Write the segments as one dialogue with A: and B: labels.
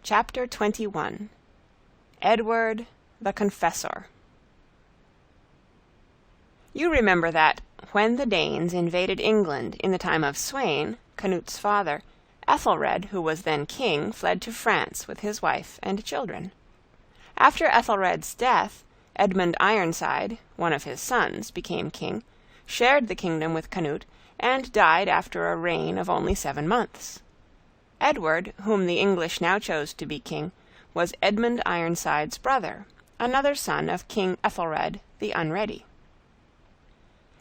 A: Chapter 21. Edward the Confessor. You remember that, when the Danes invaded England in the time of Sweyn, Canute's father, Ethelred, who was then king, fled to France with his wife and children. After Ethelred's death, Edmund Ironside, one of his sons, became king, shared the kingdom with Canute, and died after a reign of only 7 months. Edward, whom the English now chose to be king, was Edmund Ironside's brother, another son of King Ethelred the Unready.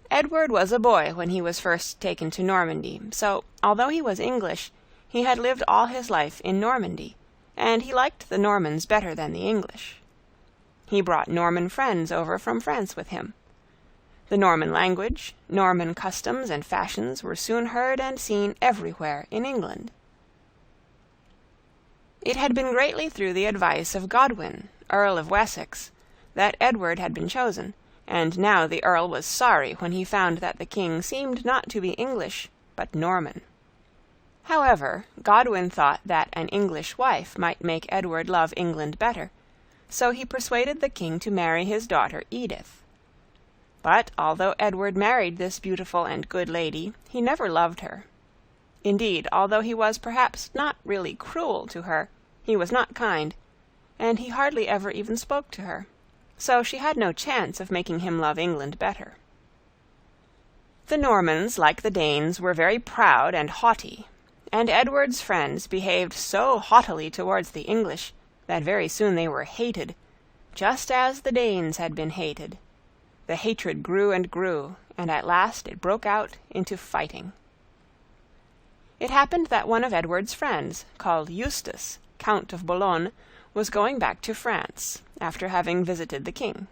A: Edward was a boy when he was first taken to Normandy, so, although he was English, he had lived all his life in Normandy, and he liked the Normans better than the English. He brought Norman friends over from France with him. The Norman language, Norman customs and fashions were soon heard and seen everywhere in England. It had been greatly through the advice of Godwin, Earl of Wessex, that Edward had been chosen, and now the Earl was sorry when he found that the king seemed not to be English, but Norman. However, Godwin thought that an English wife might make Edward love England better, so he persuaded the king to marry his daughter Edith. But although Edward married this beautiful and good lady, he never loved her. Indeed, although he was perhaps not really cruel to her, he was not kind, and he hardly ever even spoke to her, so she had no chance of making him love England better. The Normans, like the Danes, were very proud and haughty, and Edward's friends behaved so haughtily towards the English that very soon they were hated, just as the Danes had been hated. The hatred grew and grew, and at last it broke out into fighting. It happened that one of Edward's friends, called Eustace, Count of Boulogne, was going back to France, after having visited the king.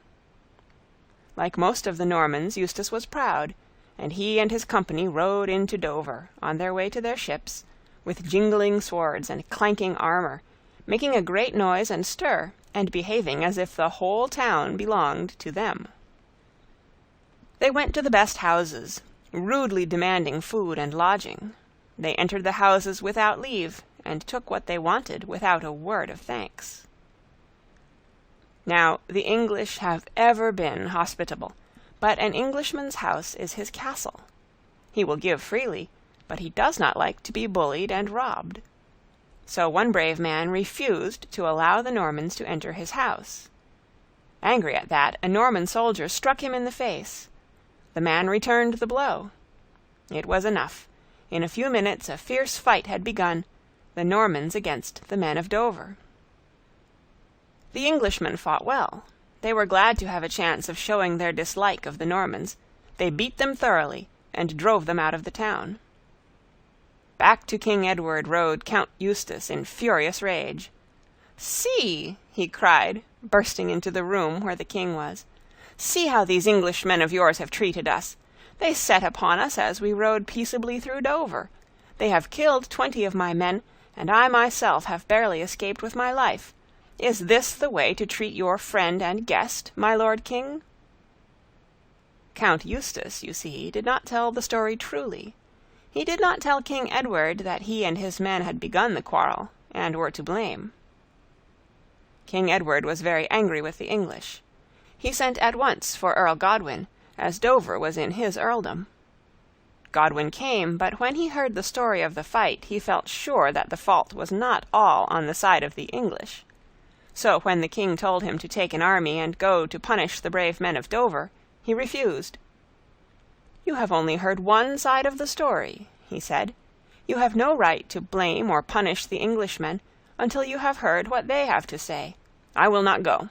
A: Like most of the Normans, Eustace was proud, and he and his company rode into Dover, on their way to their ships, with jingling swords and clanking armor, making a great noise and stir, and behaving as if the whole town belonged to them. They went to the best houses, rudely demanding food and lodging. They entered the houses without leave, and took what they wanted without a word of thanks. Now, the English have ever been hospitable, but an Englishman's house is his castle. He will give freely, but he does not like to be bullied and robbed. So one brave man refused to allow the Normans to enter his house. Angry at that, a Norman soldier struck him in the face. The man returned the blow. It was enough. In a few minutes a fierce fight had begun, the Normans against the men of Dover. The Englishmen fought well. They were glad to have a chance of showing their dislike of the Normans. They beat them thoroughly, and drove them out of the town. Back to King Edward rode Count Eustace in furious rage. "See," he cried, bursting into the room where the king was. "See how these Englishmen of yours have treated us. They set upon us as we rode peaceably through Dover. They have killed 20 of my men, and I myself have barely escaped with my life. Is this the way to treat your friend and guest, my lord king?" Count Eustace, you see, did not tell the story truly. He did not tell King Edward that he and his men had begun the quarrel, and were to blame. King Edward was very angry with the English. He sent at once for Earl Godwin, as Dover was in his earldom. Godwin came, but when he heard the story of the fight, he felt sure that the fault was not all on the side of the English. So when the king told him to take an army and go to punish the brave men of Dover, he refused. "You have only heard one side of the story," he said. "You have no right to blame or punish the Englishmen until you have heard what they have to say. I will not go."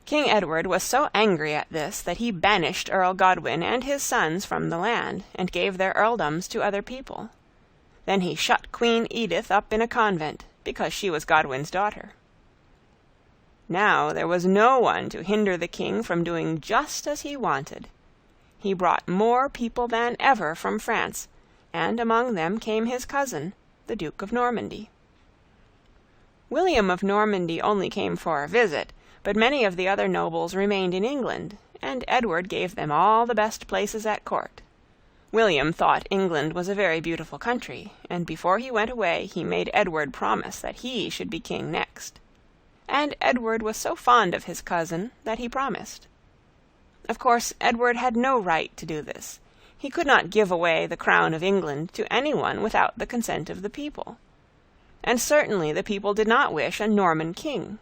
A: King Edward was so angry at this that he banished Earl Godwin and his sons from the land, and gave their earldoms to other people. Then he shut Queen Edith up in a convent, because she was Godwin's daughter. Now there was no one to hinder the king from doing just as he wanted. He brought more people than ever from France, and among them came his cousin, the Duke of Normandy. William of Normandy only came for a visit, but many of the other nobles remained in England, and Edward gave them all the best places at court. William thought England was a very beautiful country, and before he went away he made Edward promise that he should be king next. And Edward was so fond of his cousin that he promised. Of course, Edward had no right to do this. He could not give away the crown of England to anyone without the consent of the people. And certainly the people did not wish a Norman king.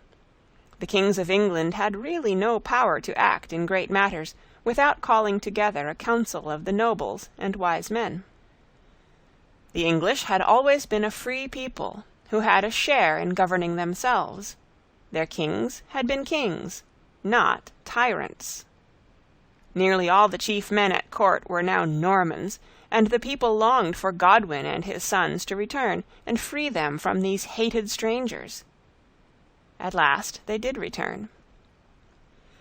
A: The kings of England had really no power to act in great matters without calling together a council of the nobles and wise men. The English had always been a free people who had a share in governing themselves. Their kings had been kings, not tyrants. Nearly all the chief men at court were now Normans, and the people longed for Godwin and his sons to return and free them from these hated strangers. At last they did return.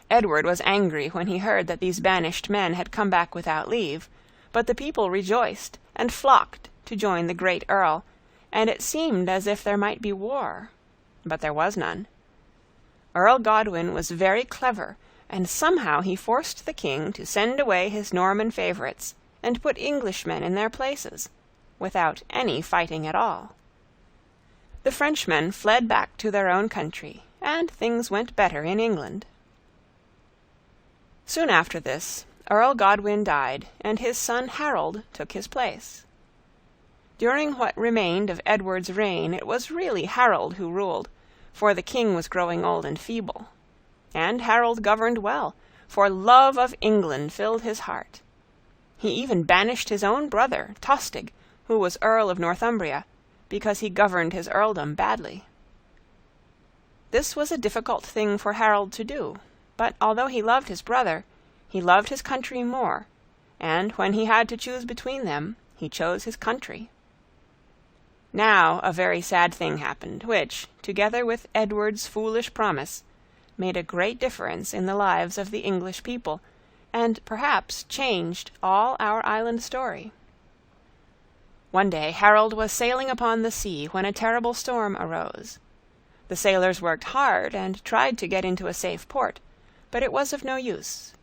A: Edward was angry when he heard that these banished men had come back without leave, but the people rejoiced and flocked to join the great Earl, and it seemed as if there might be war. But there was none. Earl Godwin was very clever, and somehow he forced the king to send away his Norman favorites and put Englishmen in their places, without any fighting at all. The Frenchmen fled back to their own country, and things went better in England. Soon after this, Earl Godwin died, and his son Harold took his place. During what remained of Edward's reign it was really Harold who ruled, for the king was growing old and feeble. And Harold governed well, for love of England filled his heart. He even banished his own brother, Tostig, who was Earl of Northumbria, because he governed his earldom badly. This was a difficult thing for Harold to do, but although he loved his brother, he loved his country more, and when he had to choose between them, he chose his country. Now a very sad thing happened, which, together with Edward's foolish promise, made a great difference in the lives of the English people, and perhaps changed all our island story. One day Harold was sailing upon the sea when a terrible storm arose. The sailors worked hard and tried to get into a safe port, but it was of no use.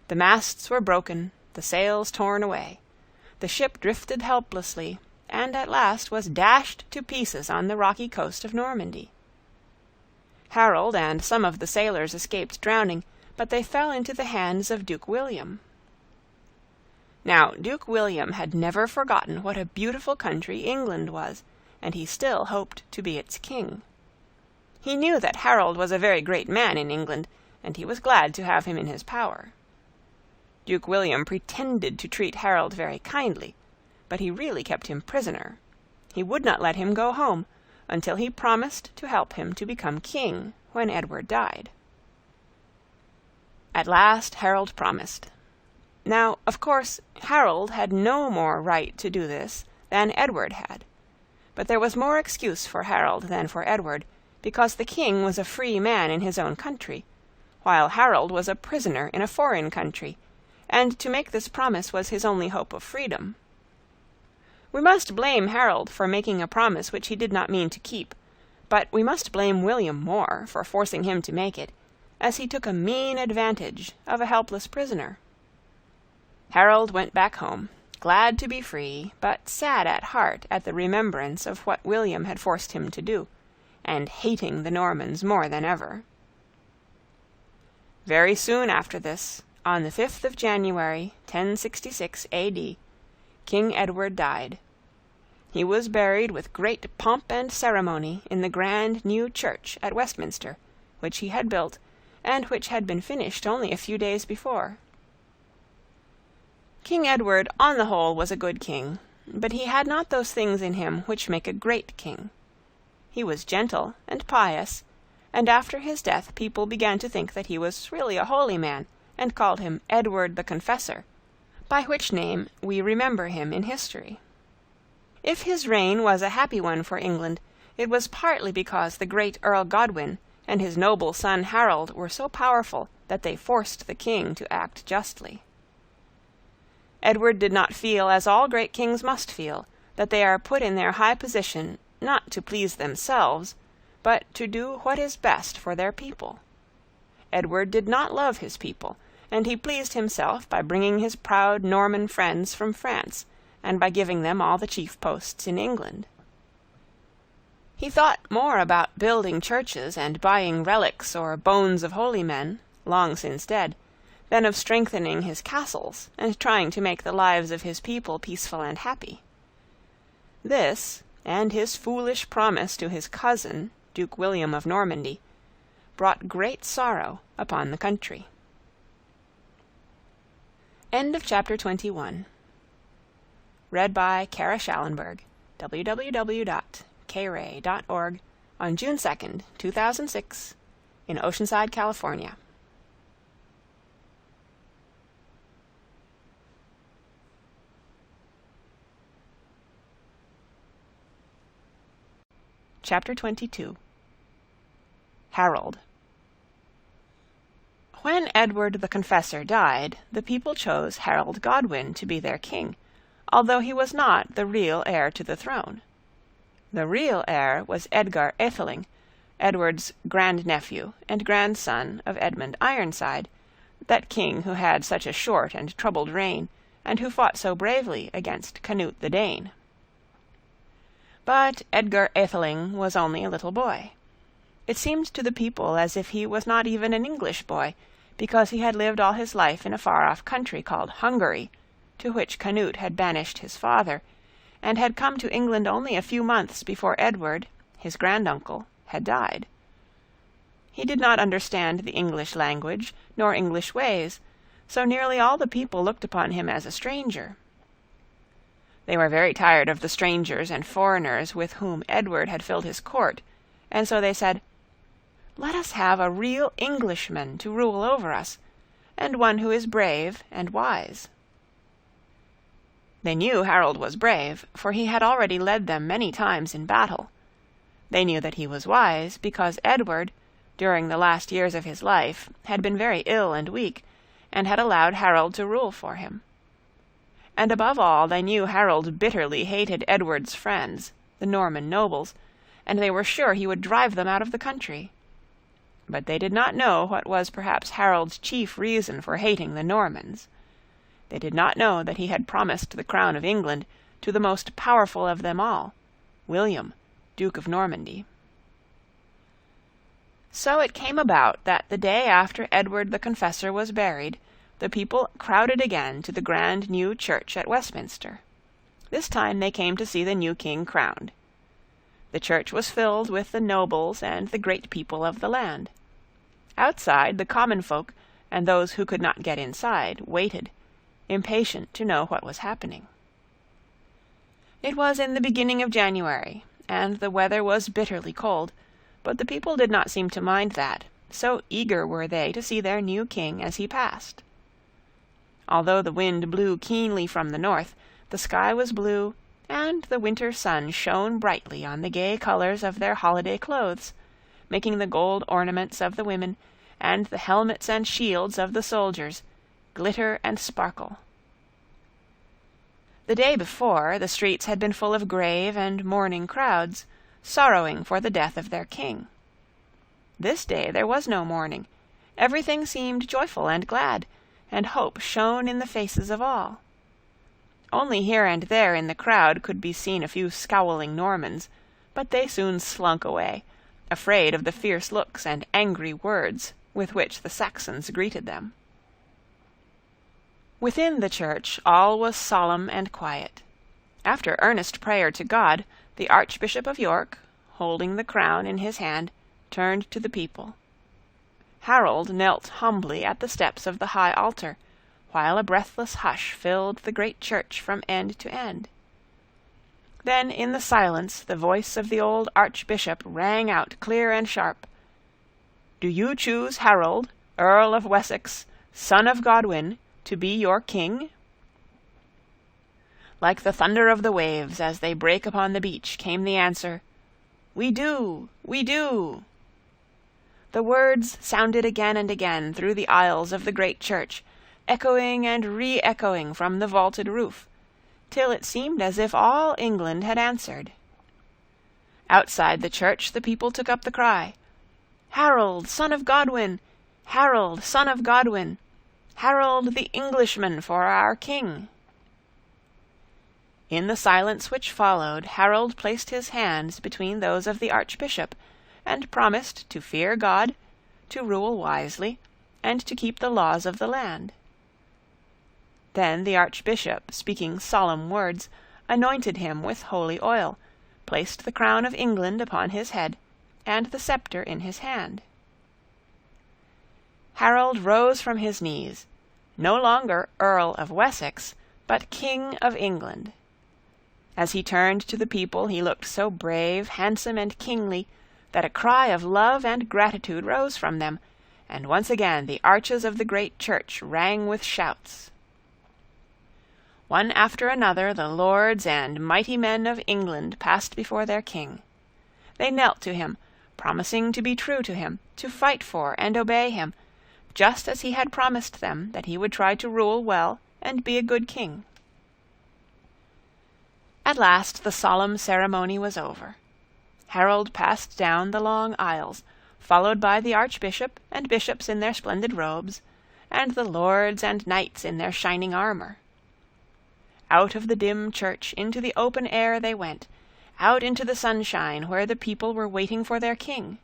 A: The masts were broken, the sails torn away. The ship drifted helplessly, and at last was dashed to pieces on the rocky coast of Normandy. Harold and some of the sailors escaped drowning, but they fell into the hands of Duke William. Now, Duke William had never forgotten what a beautiful country England was, and he still hoped to be its king. He knew that Harold was a very great man in England, and he was glad to have him in his power. Duke William pretended to treat Harold very kindly, but he really kept him prisoner. He would not let him go home until he promised to help him to become king when Edward died. At last Harold promised. Now, of course, Harold had no more right to do this than Edward had, but there was more excuse for Harold than for Edward, because the king was a free man in his own country, while Harold was a prisoner in a foreign country, and to make this promise was his only hope of freedom. We must blame Harold for making a promise which he did not mean to keep, but we must blame William more for forcing him to make it, as he took a mean advantage of a helpless prisoner. Harold went back home, glad to be free, but sad at heart at the remembrance of what William had forced him to do, and hating the Normans more than ever. Very soon after this, on the 5th of January, 1066 A.D., King Edward died. He was buried with great pomp and ceremony in the grand new church at Westminster, which he had built, and which had been finished only a few days before. King Edward, on the whole, was a good king, but he had not those things in him which make a great king. He was gentle and pious, and after his death people began to think that he was really a holy man, and called him Edward the Confessor, by which name we remember him in history. If his reign was a happy one for England, it was partly because the great Earl Godwin and his noble son Harold were so powerful that they forced the king to act justly. Edward did not feel, as all great kings must feel, that they are put in their high position not to please themselves, but to do what is best for their people. Edward did not love his people, and he pleased himself by bringing his proud Norman friends from France, and by giving them all the chief posts in England. He thought more about building churches and buying relics or bones of holy men, long since dead, than of strengthening his castles and trying to make the lives of his people peaceful and happy. This, and his foolish promise to his cousin, Duke William of Normandy, brought great sorrow upon the country. End of chapter 21. Read by Kara Schallenberg, www.kray.org, on June 2nd, 2006, in Oceanside, California. Chapter 22. Harold. When Edward the Confessor died, the people chose Harold Godwin to be their king, although he was not the real heir to the throne. The real heir was Edgar Atheling, Edward's grandnephew and grandson of Edmund Ironside, that king who had such a short and troubled reign, and who fought so bravely against Canute the Dane. But Edgar Atheling was only a little boy. It seemed to the people as if he was not even an English boy, because he had lived all his life in a far-off country called Hungary, to which Canute had banished his father, and had come to England only a few months before Edward, his granduncle, had died. He did not understand the English language, nor English ways, so nearly all the people looked upon him as a stranger. They were very tired of the strangers and foreigners with whom Edward had filled his court, and so they said, "Let us have a real Englishman to rule over us, and one who is brave and wise." They knew Harold was brave, for he had already led them many times in battle. They knew that he was wise, because Edward, during the last years of his life, had been very ill and weak, and had allowed Harold to rule for him. And above all, they knew Harold bitterly hated Edward's friends, the Norman nobles, and they were sure he would drive them out of the country. But they did not know what was perhaps Harold's chief reason for hating the Normans. They did not know that he had promised the crown of England to the most powerful of them all, William, Duke of Normandy. So it came about that the day after Edward the Confessor was buried, the people crowded again to the grand new church at Westminster. This time they came to see the new king crowned. The church was filled with the nobles and the great people of the land. Outside, the common folk, and those who could not get inside, waited, impatient to know what was happening. It was in the beginning of January, and the weather was bitterly cold, but the people did not seem to mind that, so eager were they to see their new king as he passed. Although the wind blew keenly from the north, the sky was blue, and the winter sun shone brightly on the gay colors of their holiday clothes, making the gold ornaments of the women, and the helmets and shields of the soldiers, glitter and sparkle. The day before, the streets had been full of grave and mourning crowds, sorrowing for the death of their king. This day there was no mourning. Everything seemed joyful and glad, and hope shone in the faces of all. Only here and there in the crowd could be seen a few scowling Normans, but they soon slunk away, afraid of the fierce looks and angry words with which the Saxons greeted them. Within the church all was solemn and quiet. After earnest prayer to God, the Archbishop of York, holding the crown in his hand, turned to the people. Harold knelt humbly at the steps of the high altar, while a breathless hush filled the great church from end to end. Then in the silence the voice of the old archbishop rang out clear and sharp. "Do you choose Harold, Earl of Wessex, son of Godwin, to be your king?" Like the thunder of the waves as they break upon the beach came the answer, "We do, we do." The words sounded again and again through the aisles of the great church, echoing and re-echoing from the vaulted roof, till it seemed as if all England had answered. Outside the church the people took up the cry, "Harold, son of Godwin! Harold, son of Godwin! Harold the Englishman for our king!" In the silence which followed, Harold placed his hands between those of the Archbishop, and promised to fear God, to rule wisely, and to keep the laws of the land. Then the Archbishop, speaking solemn words, anointed him with holy oil, placed the crown of England upon his head, and the sceptre in his hand. Harold rose from his knees, no longer Earl of Wessex, but King of England. As he turned to the people he looked so brave, handsome, and kingly, that a cry of love and gratitude rose from them, and once again the arches of the great church rang with shouts. One after another the lords and mighty men of England passed before their king. They knelt to him, promising to be true to him, to fight for and obey him, just as he had promised them that he would try to rule well and be a good king. At last the solemn ceremony was over. Harold passed down the long aisles, followed by the Archbishop and bishops in their splendid robes, and the lords and knights in their shining armor. Out of the dim church into the open air they went, out into the sunshine where the people were waiting for their king.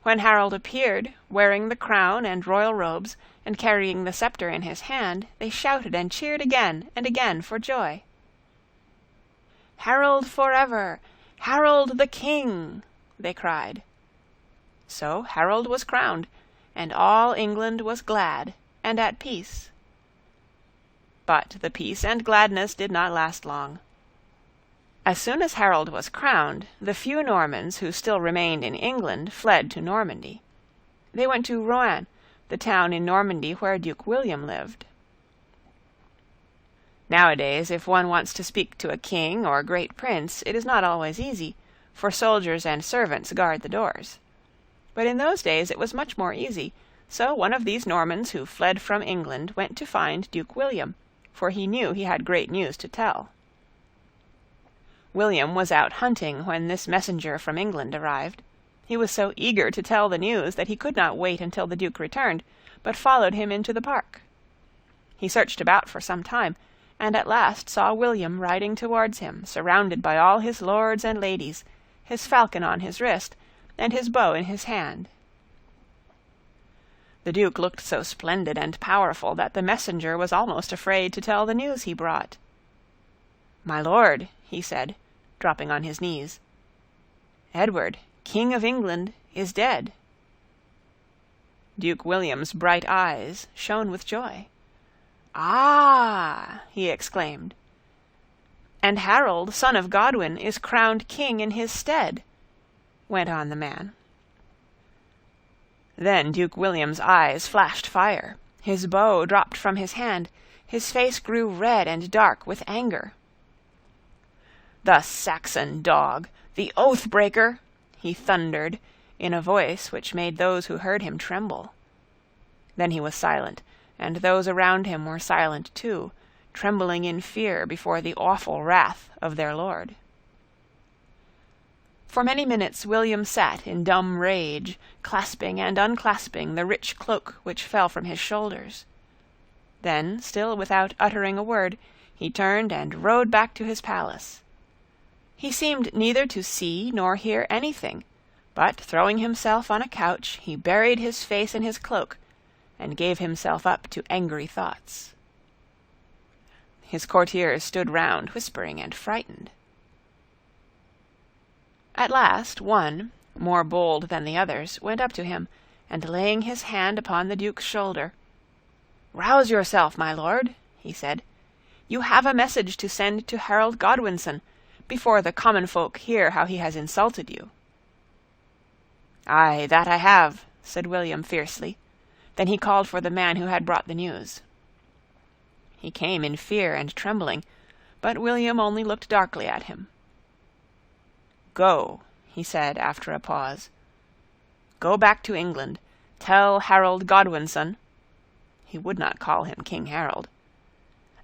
A: When Harold appeared, wearing the crown and royal robes, and carrying the sceptre in his hand, they shouted and cheered again and again for joy. "Harold forever! Harold the King!" they cried. So Harold was crowned, and all England was glad and at peace. But the peace and gladness did not last long. As soon as Harold was crowned, the few Normans who still remained in England fled to Normandy. They went to Rouen, the town in Normandy where Duke William lived. Nowadays, if one wants to speak to a king or great prince, it is not always easy, for soldiers and servants guard the doors. But in those days it was much more easy, so one of these Normans who fled from England went to find Duke William, for he knew he had great news to tell. William was out hunting when this messenger from England arrived. He was so eager to tell the news that he could not wait until the Duke returned, but followed him into the park. He searched about for some time, and at last saw William riding towards him, surrounded by all his lords and ladies, his falcon on his wrist, and his bow in his hand. The Duke looked so splendid and powerful that the messenger was almost afraid to tell the news he brought. "My lord," he said, dropping on his knees, "Edward, King of England, is dead." Duke William's bright eyes shone with joy. "Ah!" he exclaimed. "And Harold, son of Godwin, is crowned king in his stead," went on the man. Then Duke William's eyes flashed fire, his bow dropped from his hand, his face grew red and dark with anger. "The Saxon dog! The oath-breaker!" he thundered, in a voice which made those who heard him tremble. Then he was silent, and those around him were silent too, trembling in fear before the awful wrath of their lord. For many minutes William sat in dumb rage, clasping and unclasping the rich cloak which fell from his shoulders. Then, still without uttering a word, he turned and rode back to his palace. He seemed neither to see nor hear anything, but throwing himself on a couch, he buried his face in his cloak, and gave himself up to angry thoughts. His courtiers stood round, whispering and frightened. At last one, more bold than the others, went up to him, and laying his hand upon the Duke's shoulder, "Rouse yourself, my lord," he said. "You have a message to send to Harold Godwinson, before the common folk hear how he has insulted you." "Aye, that I have," said William fiercely. Then he called for the man who had brought the news. He came in fear and trembling, but William only looked darkly at him. "Go," he said after a pause. "Go back to England. Tell Harold Godwinson," he would not call him King Harold,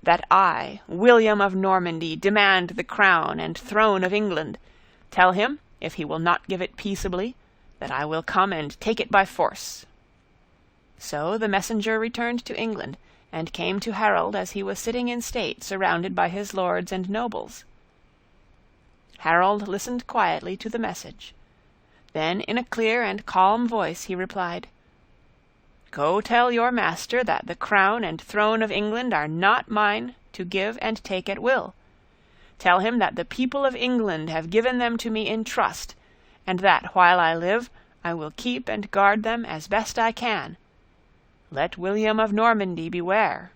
A: "that I, William of Normandy, demand the crown and throne of England. Tell him, if he will not give it peaceably, that I will come and take it by force." So the messenger returned to England, and came to Harold as he was sitting in state surrounded by his lords and nobles. Harold listened quietly to the message. Then in a clear and calm voice he replied, "Go tell your master that the crown and throne of England are not mine to give and take at will. Tell him that the people of England have given them to me in trust, and that while I live I will keep and guard them as best I can. Let William of Normandy beware."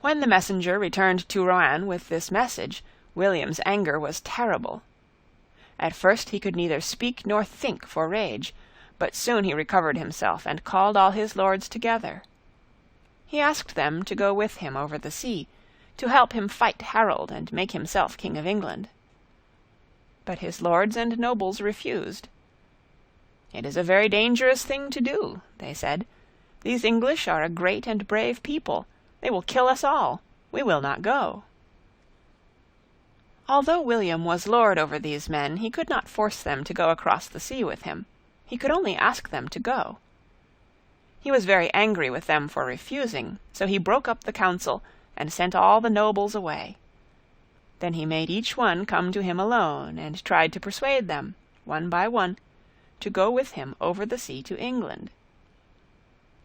A: When the messenger returned to Rouen with this message, William's anger was terrible. At first he could neither speak nor think for rage, but soon he recovered himself and called all his lords together. He asked them to go with him over the sea, to help him fight Harold and make himself king of England. But his lords and nobles refused. "It is a very dangerous thing to do," they said. "These English are a great and brave people. They will kill us all. We will not go." Although William was lord over these men, he could not force them to go across the sea with him. He could only ask them to go. He was very angry with them for refusing, so he broke up the council and sent all the nobles away. Then he made each one come to him alone, and tried to persuade them, one by one, to go with him over the sea to England.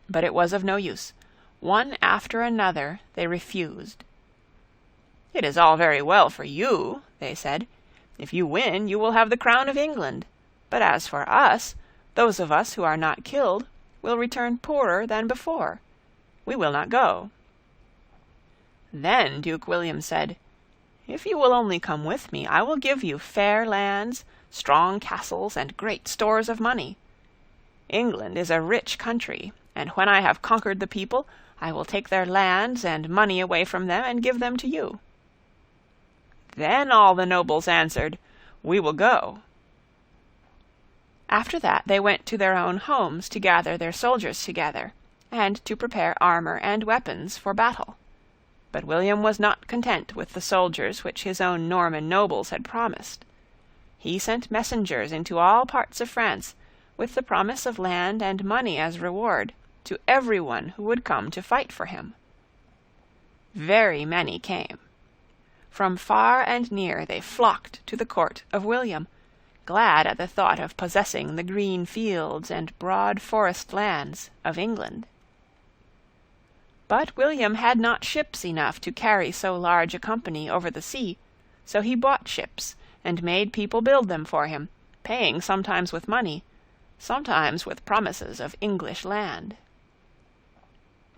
A: But it was of no use. One after another they refused. "It is all very well for you," they said. "If you win, you will have the crown of England. But as for us, those of us who are not killed will return poorer than before. We will not go." Then Duke William said, "If you will only come with me, I will give you fair lands, strong castles, and great stores of money. England is a rich country, and when I have conquered the people, I will take their lands and money away from them and give them to you." Then all the nobles answered, "We will go." After that they went to their own homes to gather their soldiers together, and to prepare armor and weapons for battle. But William was not content with the soldiers which his own Norman nobles had promised. He sent messengers into all parts of France, with the promise of land and money as reward, to every one who would come to fight for him. Very many came. From far and near they flocked to the court of William, glad at the thought of possessing the green fields and broad forest lands of England. But William had not ships enough to carry so large a company over the sea, so he bought ships and made people build them for him, paying sometimes with money, sometimes with promises of English land.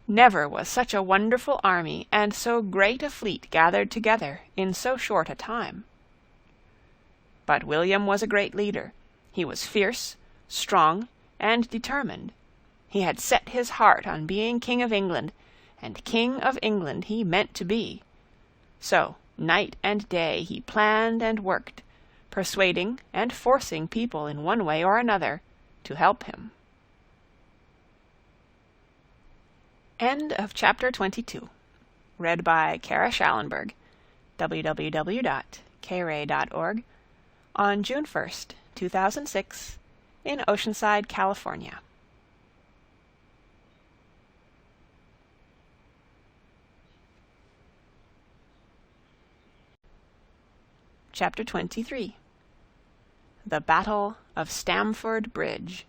A: Never was such a wonderful army and so great a fleet gathered together in so short a time. But William was a great leader. He was fierce, strong, and determined. He had set his heart on being king of England, and king of England he meant to be. So night and day he planned and worked, persuading and forcing people in one way or another to help him. End of chapter 22. Read by Kara Schallenberg, www.kray.org, on June 1st, 2006, in Oceanside, California. Chapter 23. The Battle of Stamford Bridge.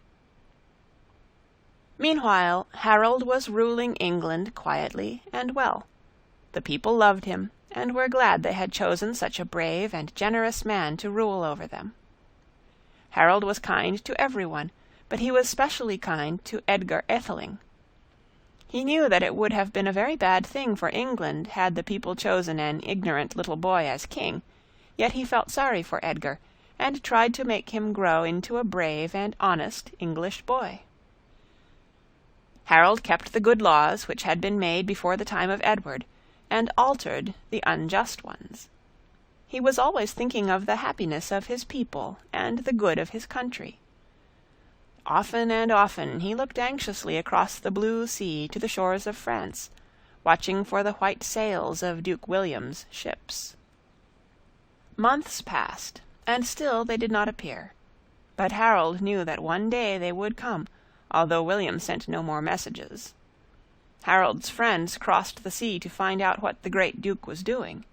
A: Meanwhile, Harold was ruling England quietly and well. The people loved him, and were glad they had chosen such a brave and generous man to rule over them. Harold was kind to everyone, but he was specially kind to Edgar Atheling. He knew that it would have been a very bad thing for England had the people chosen an ignorant little boy as king, yet he felt sorry for Edgar, and tried to make him grow into a brave and honest English boy. Harold kept the good laws which had been made before the time of Edward, and altered the unjust ones. He was always thinking of the happiness of his people and the good of his country. Often and often he looked anxiously across the blue sea to the shores of France, watching for the white sails of Duke William's ships. Months passed, and still they did not appear. But Harold knew that one day they would come, although William sent no more messages. Harold's friends crossed the sea to find out what the great Duke was doing.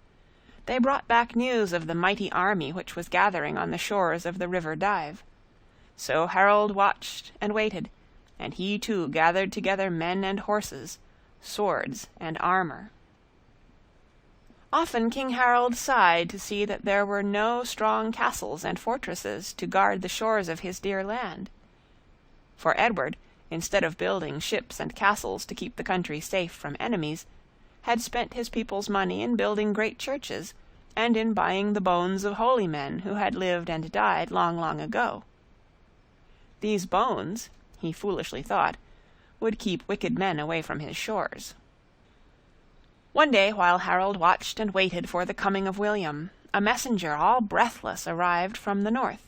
A: They brought back news of the mighty army which was gathering on the shores of the river Dive. So Harold watched and waited, and he too gathered together men and horses, swords and armor. Often King Harold sighed to see that there were no strong castles and fortresses to guard the shores of his dear land. For Edward, instead of building ships and castles to keep the country safe from enemies, had spent his people's money in building great churches, and in buying the bones of holy men who had lived and died long, long ago. These bones, he foolishly thought, would keep wicked men away from his shores. One day, while Harold watched and waited for the coming of William, a messenger all breathless arrived from the north.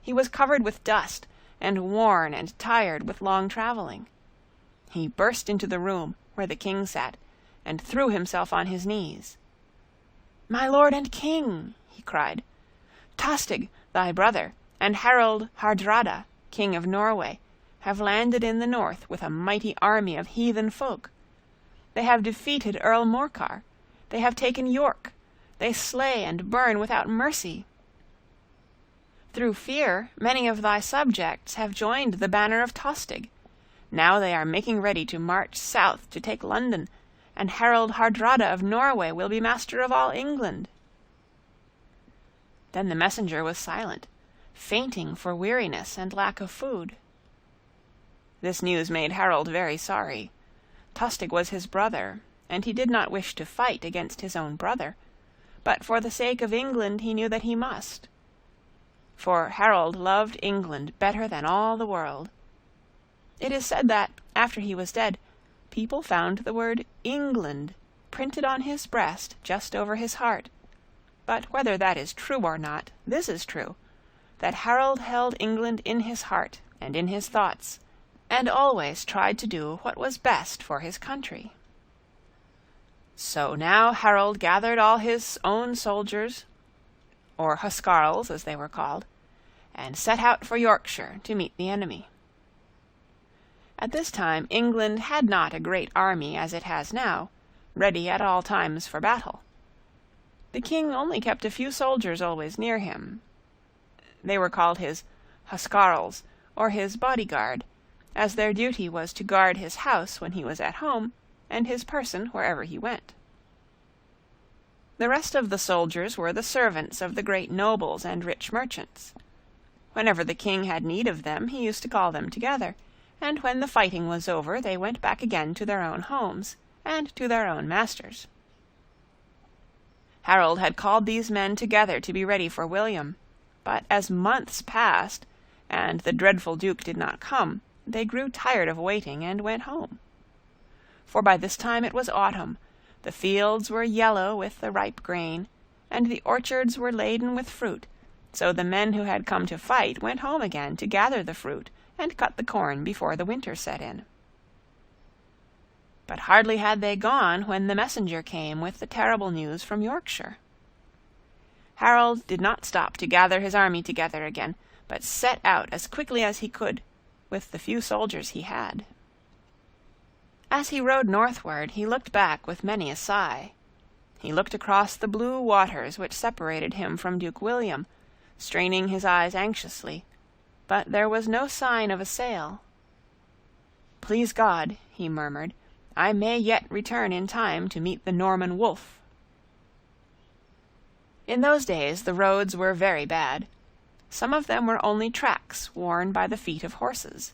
A: He was covered with dust, and worn and tired with long traveling. He burst into the room where the king sat, and threw himself on his knees. "My lord and king," he cried, "Tostig, thy brother, and Harold Hardrada, king of Norway, have landed in the north with a mighty army of heathen folk. They have defeated Earl Morcar. They have taken York. They slay and burn without mercy. Through fear, many of thy subjects have joined the banner of Tostig. Now they are making ready to march south to take London, and Harold Hardrada of Norway will be master of all England." Then the messenger was silent, fainting for weariness and lack of food. This news made Harold very sorry. Tostig was his brother, and he did not wish to fight against his own brother, but for the sake of England he knew that he must. For Harold loved England better than all the world. It is said that, after he was dead, people found the word England printed on his breast just over his heart. But whether that is true or not, this is true, that Harold held England in his heart and in his thoughts, and always tried to do what was best for his country. So now Harold gathered all his own soldiers, or huscarls as they were called, and set out for Yorkshire to meet the enemy. At this time England had not a great army as it has now, ready at all times for battle. The king only kept a few soldiers always near him. They were called his huscarls, or his bodyguard, as their duty was to guard his house when he was at home, and his person wherever he went. The rest of the soldiers were the servants of the great nobles and rich merchants. Whenever the king had need of them, he used to call them together, and when the fighting was over, they went back again to their own homes, and to their own masters. Harold had called these men together to be ready for William, but as months passed, and the dreadful Duke did not come, they grew tired of waiting and went home. For by this time it was autumn, the fields were yellow with the ripe grain, and the orchards were laden with fruit, so the men who had come to fight went home again to gather the fruit and cut the corn before the winter set in. But hardly had they gone when the messenger came with the terrible news from Yorkshire. Harold did not stop to gather his army together again, but set out as quickly as he could, with the few soldiers he had. As he rode northward, he looked back with many a sigh. He looked across the blue waters which separated him from Duke William, straining his eyes anxiously, but there was no sign of a sail. "Please God," he murmured, "I may yet return in time to meet the Norman wolf." In those days the roads were very bad. Some of them were only tracks worn by the feet of horses.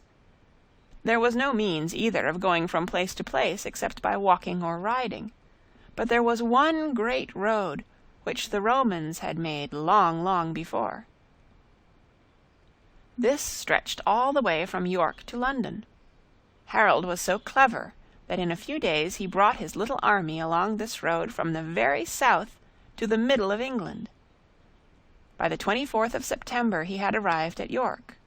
A: There was no means either of going from place to place except by walking or riding, but there was one great road which the Romans had made long, long before. This stretched all the way from York to London. Harold was so clever that in a few days he brought his little army along this road from the very south to the middle of England. By the 24th of September he had arrived at York.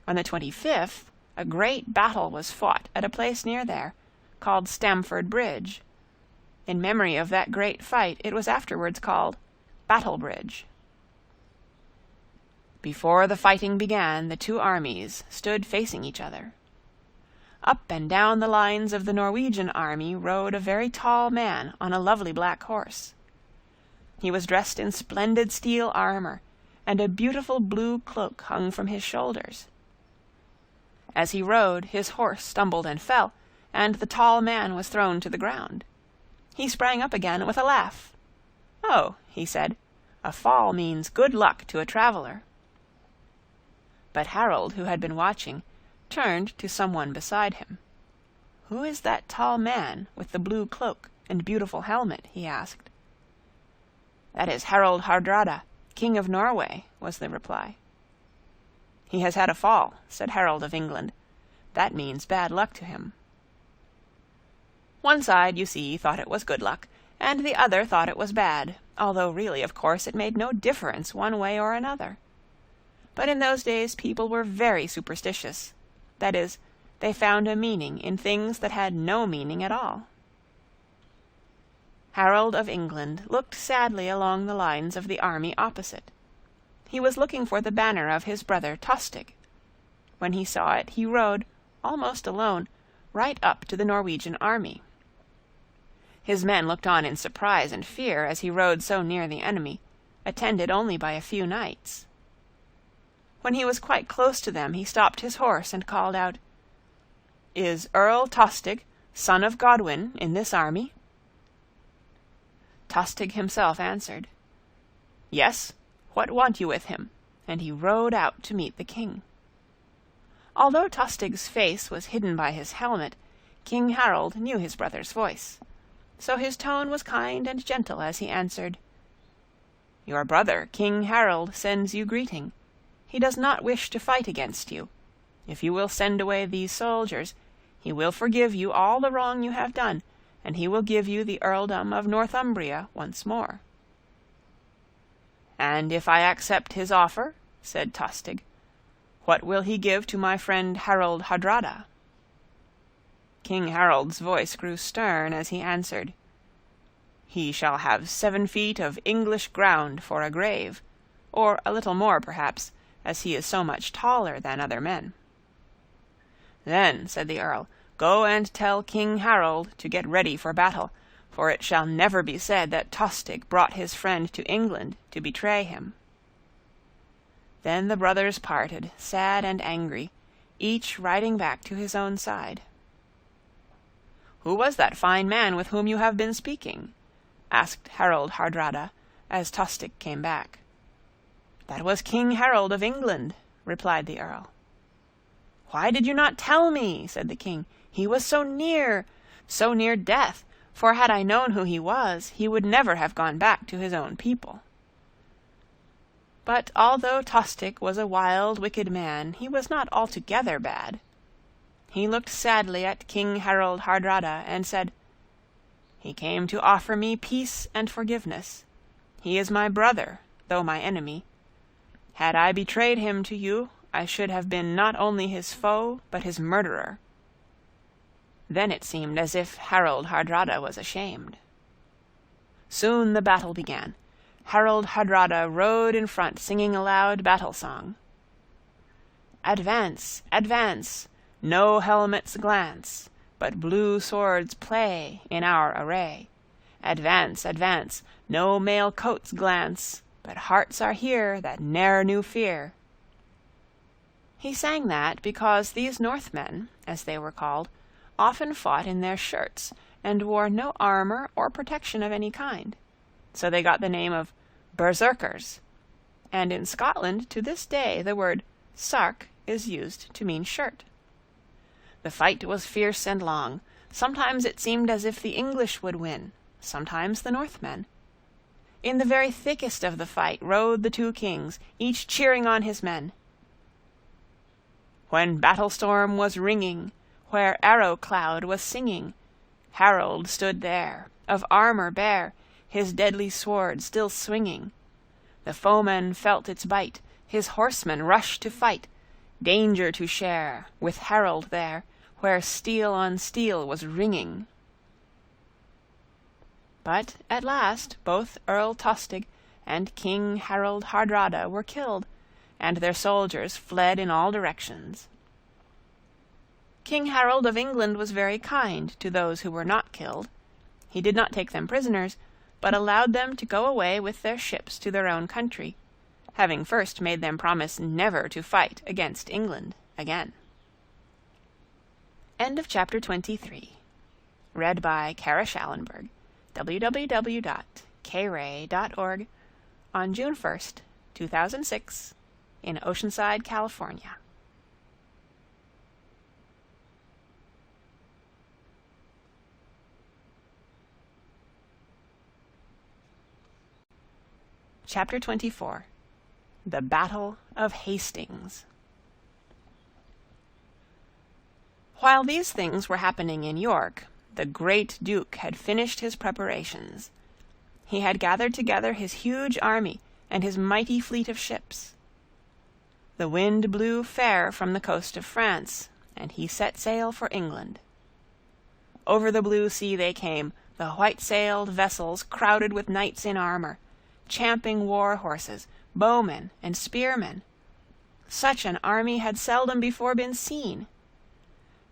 A: On the 25th, a great battle was fought at a place near there, called Stamford Bridge. In memory of that great fight, it was afterwards called Battle Bridge. Before the fighting began, the two armies stood facing each other. Up and down the lines of the Norwegian army rode a very tall man on a lovely black horse. He was dressed in splendid steel armor, and a beautiful blue cloak hung from his shoulders. As he rode, his horse stumbled and fell, and the tall man was thrown to the ground. He sprang up again with a laugh. "Oh," he said, "a fall means good luck to a traveler." But Harold, who had been watching, turned to someone beside him. "Who is that tall man with the blue cloak and beautiful helmet?" he asked. "That is Harald Hardrada, King of Norway," was the reply. "He has had a fall," said Harold of England. "That means bad luck to him." One side, you see, thought it was good luck, and the other thought it was bad, although really, of course, it made no difference one way or another. But in those days people were very superstitious. That is, they found a meaning in things that had no meaning at all. Harold of England looked sadly along the lines of the army opposite. He was looking for the banner of his brother Tostig. When he saw it, he rode, almost alone, right up to the Norwegian army. His men looked on in surprise and fear as he rode so near the enemy, attended only by a few knights. When he was quite close to them, he stopped his horse and called out, "Is Earl Tostig, son of Godwin, in this army?" Tostig himself answered, "Yes, what want you with him?" and he rode out to meet the king. Although Tostig's face was hidden by his helmet, King Harold knew his brother's voice, so his tone was kind and gentle as he answered, "Your brother, King Harold, sends you greeting. He does not wish to fight against you. If you will send away these soldiers, he will forgive you all the wrong you have done, and he will give you the earldom of Northumbria once more." "And if I accept his offer," said Tostig, "what will he give to my friend Harald Hardrada?" King Harold's voice grew stern as he answered, "He shall have 7 feet of English ground for a grave, or a little more perhaps, as he is so much taller than other men." "Then," said the earl, "go and tell King Harold to get ready for battle, for it shall never be said that Tostig brought his friend to England to betray him." Then the brothers parted, sad and angry, each riding back to his own side. "Who was that fine man with whom you have been speaking?" asked Harald Hardrada, as Tostig came back. "That was King Harold of England," replied the earl. "Why did you not tell me?" said the king. "He was so near death, for had I known who he was, he would never have gone back to his own people." But although Tostig was a wild, wicked man, he was not altogether bad. He looked sadly at King Harold Hardrada and said, "He came to offer me peace and forgiveness. He is my brother, though my enemy. Had I betrayed him to you, I should have been not only his foe, but his murderer." Then it seemed as if Harald Hardrada was ashamed. Soon the battle began. Harald Hardrada rode in front singing a loud battle song. "Advance, advance, no helmets glance, but blue swords play in our array. Advance, advance, no mail coats glance, but hearts are here that ne'er knew fear." He sang that because these Northmen, as they were called, often fought in their shirts and wore no armor or protection of any kind. So they got the name of berserkers, and in Scotland to this day the word sark is used to mean shirt. The fight was fierce and long. Sometimes it seemed as if the English would win, sometimes the Northmen. In the very thickest of the fight rode the 2 kings, each cheering on his men. When battle-storm was ringing, where arrow-cloud was singing, Harold stood there, of armor bare, his deadly sword still swinging. The foeman felt its bite, his horsemen rushed to fight, danger to share, with Harold there, where steel on steel was ringing. But at last both Earl Tostig and King Harold Hardrada were killed, and their soldiers fled in all directions. King Harold of England was very kind to those who were not killed. He did not take them prisoners, but allowed them to go away with their ships to their own country, having first made them promise never to fight against England again. End of chapter 23. Read by Kara Schallenberg. www.kray.org on June 1st, 2006, in Oceanside, California. Chapter 24. The Battle of Hastings. While these things were happening in York, the great Duke had finished his preparations. He had gathered together his huge army and his mighty fleet of ships. The wind blew fair from the coast of France, and he set sail for England. Over the blue sea they came, the white-sailed vessels crowded with knights in armor, champing war horses, bowmen, and spearmen. Such an army had seldom before been seen.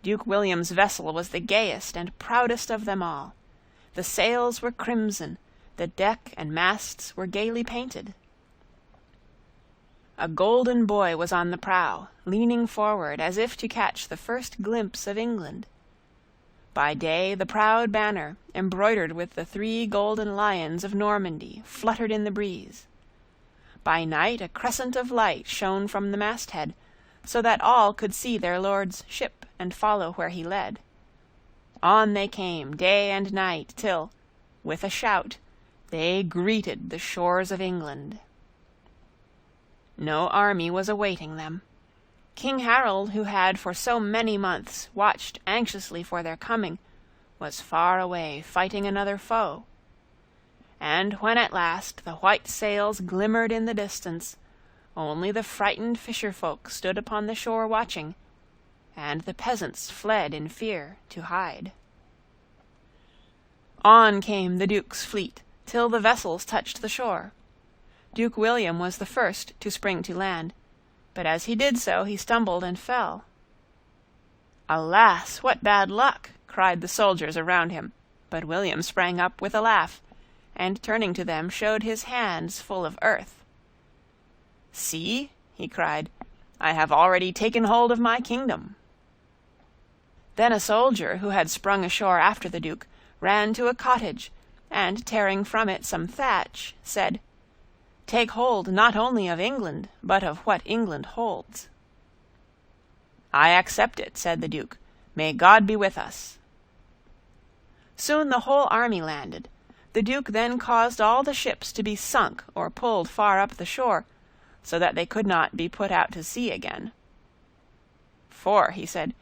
A: Duke William's vessel was the gayest and proudest of them all. The sails were crimson, the deck and masts were gaily painted. A golden boy was on the prow, leaning forward as if to catch the first glimpse of England. By day the proud banner, embroidered with the 3 golden lions of Normandy, fluttered in the breeze. By night a crescent of light shone from the masthead, so that all could see their lord's ship and follow where he led. On they came, day and night, till, with a shout, they greeted the shores of England. No army was awaiting them. King Harold, who had for so many months watched anxiously for their coming, was far away fighting another foe. And when at last the white sails glimmered in the distance, only the frightened fisher-folk stood upon the shore watching, and the peasants fled in fear to hide. On came the Duke's fleet, till the vessels touched the shore. Duke William was the first to spring to land, but as he did so he stumbled and fell. "Alas, what bad luck!" cried the soldiers around him, but William sprang up with a laugh, and turning to them showed his hands full of earth. "See," he cried, "I have already taken hold of my kingdom." Then a soldier, who had sprung ashore after the Duke, ran to a cottage, and tearing from it some thatch, said, "Take hold not only of England, but of what England holds." "I accept it," said the Duke. "May God be with us." Soon the whole army landed. The Duke then caused all the ships to be sunk or pulled far up the shore, so that they could not be put out to sea again. "For," he said,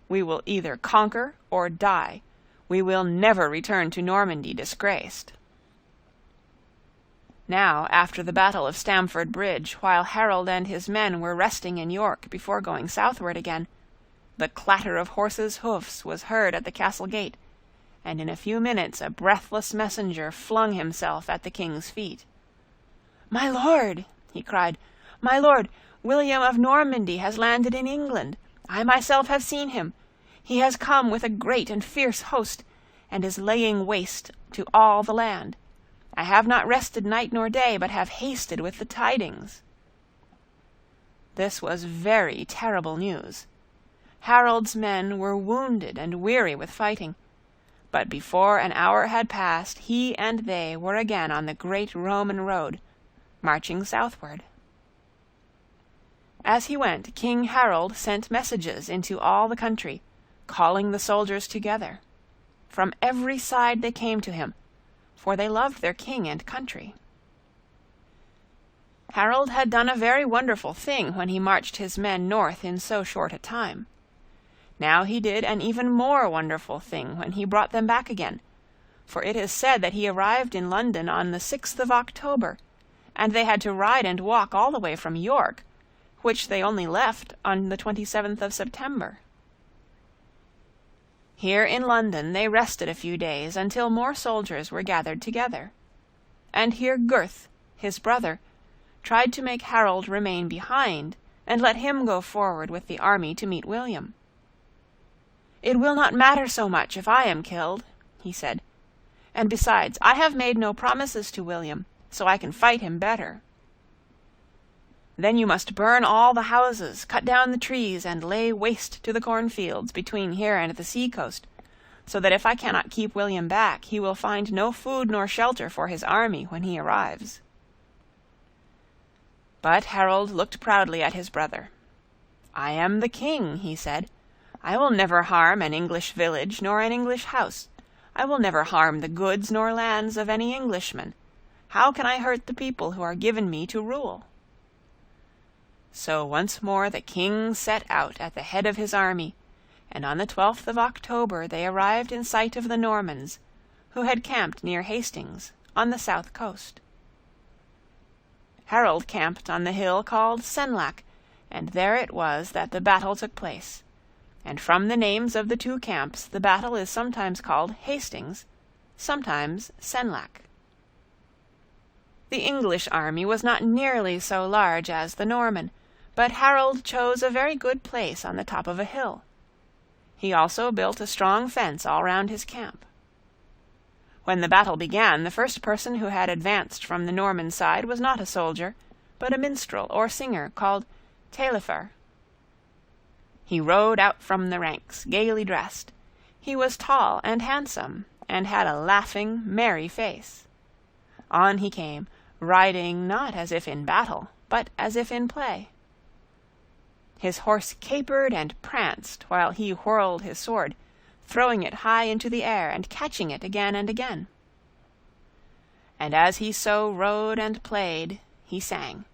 A: "we will either conquer or die. We will never return to Normandy disgraced." Now, after the battle of Stamford Bridge, while Harold and his men were resting in York before going southward again, the clatter of horses' hoofs was heard at the castle gate, and in a few minutes a breathless messenger flung himself at the king's feet. "My lord," he cried, "my lord, William of Normandy has landed in England. I myself have seen him. He has come with a great and fierce host, and is laying waste to all the land. I have not rested night nor day, but have hasted with the tidings." This was very terrible news. Harold's men were wounded and weary with fighting, but before an hour had passed he and they were again on the great Roman road, marching southward. As he went, King Harold sent messages into all the country, calling the soldiers together. From every side they came to him, for they loved their king and country. Harold had done a very wonderful thing when he marched his men north in so short a time. Now he did an even more wonderful thing when he brought them back again, for it is said that he arrived in London on the 6th of October, and they had to ride and walk all the way from York, which they only left on the 27th of September. Here in London they rested a few days until more soldiers were gathered together. And here Gurth, his brother, tried to make Harold remain behind and let him go forward with the army to meet William. "It will not matter so much if I am killed," he said. "And besides, I have made no promises to William, so I can fight him better." "Then you must burn all the houses, cut down the trees, and lay waste to the cornfields between here and the sea-coast, so that if I cannot keep William back, he will find no food nor shelter for his army when he arrives." But Harold looked proudly at his brother. "I am the king," he said. "I will never harm an English village nor an English house. I will never harm the goods nor lands of any Englishman. How can I hurt the people who are given me to rule?" So once more the king set out at the head of his army, and on the 12th of October they arrived in sight of the Normans, who had camped near Hastings, on the south coast. Harold camped on the hill called Senlac, and there it was that the battle took place, and from the names of the two camps the battle is sometimes called Hastings, sometimes Senlac. The English army was not nearly so large as the Norman, but Harold chose a very good place on the top of a hill. He also built a strong fence all round his camp. When the battle began, the first person who had advanced from the Norman side was not a soldier, but a minstrel or singer called Taillefer. He rode out from the ranks, gaily dressed. He was tall and handsome, and had a laughing, merry face. On he came, riding not as if in battle, but as if in play. His horse capered and pranced while he whirled his sword, throwing it high into the air and catching it again and again. And as he so rode and played, he sang.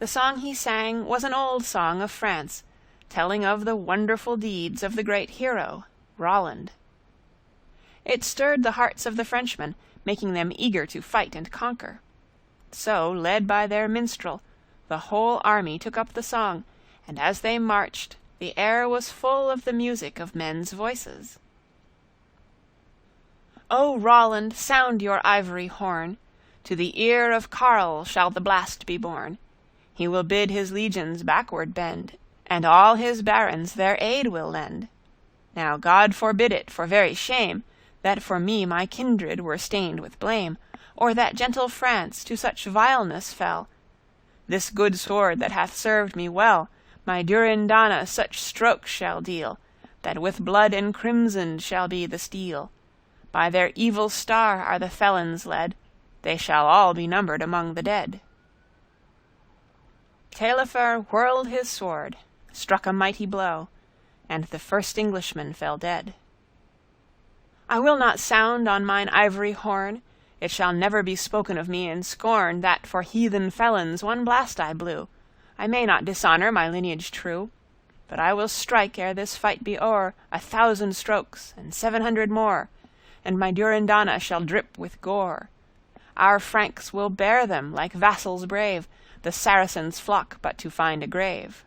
A: The song he sang was an old song of France, telling of the wonderful deeds of the great hero, Roland. It stirred the hearts of the Frenchmen, making them eager to fight and conquer. So, led by their minstrel, the whole army took up the song, and as they marched, the air was full of the music of men's voices. "O Roland, sound your ivory horn! To the ear of Carl shall the blast be borne. He will bid his legions backward bend, and all his barons their aid will lend. Now God forbid it for very shame, that for me my kindred were stained with blame, or that gentle France to such vileness fell. This good sword that hath served me well, my Durindana such strokes shall deal, that with blood encrimsoned shall be the steel. By their evil star are the felons led, they shall all be numbered among the dead." Taillefer whirled his sword, struck a mighty blow, and the first Englishman fell dead. "I will not sound on mine ivory horn, it shall never be spoken of me in scorn, that for heathen felons one blast I blew. I may not dishonor my lineage true, but I will strike ere this fight be o'er 1,000 strokes and 700 more, and my Durindana shall drip with gore. Our Franks will bear them like vassals brave, the Saracens flock but to find a grave."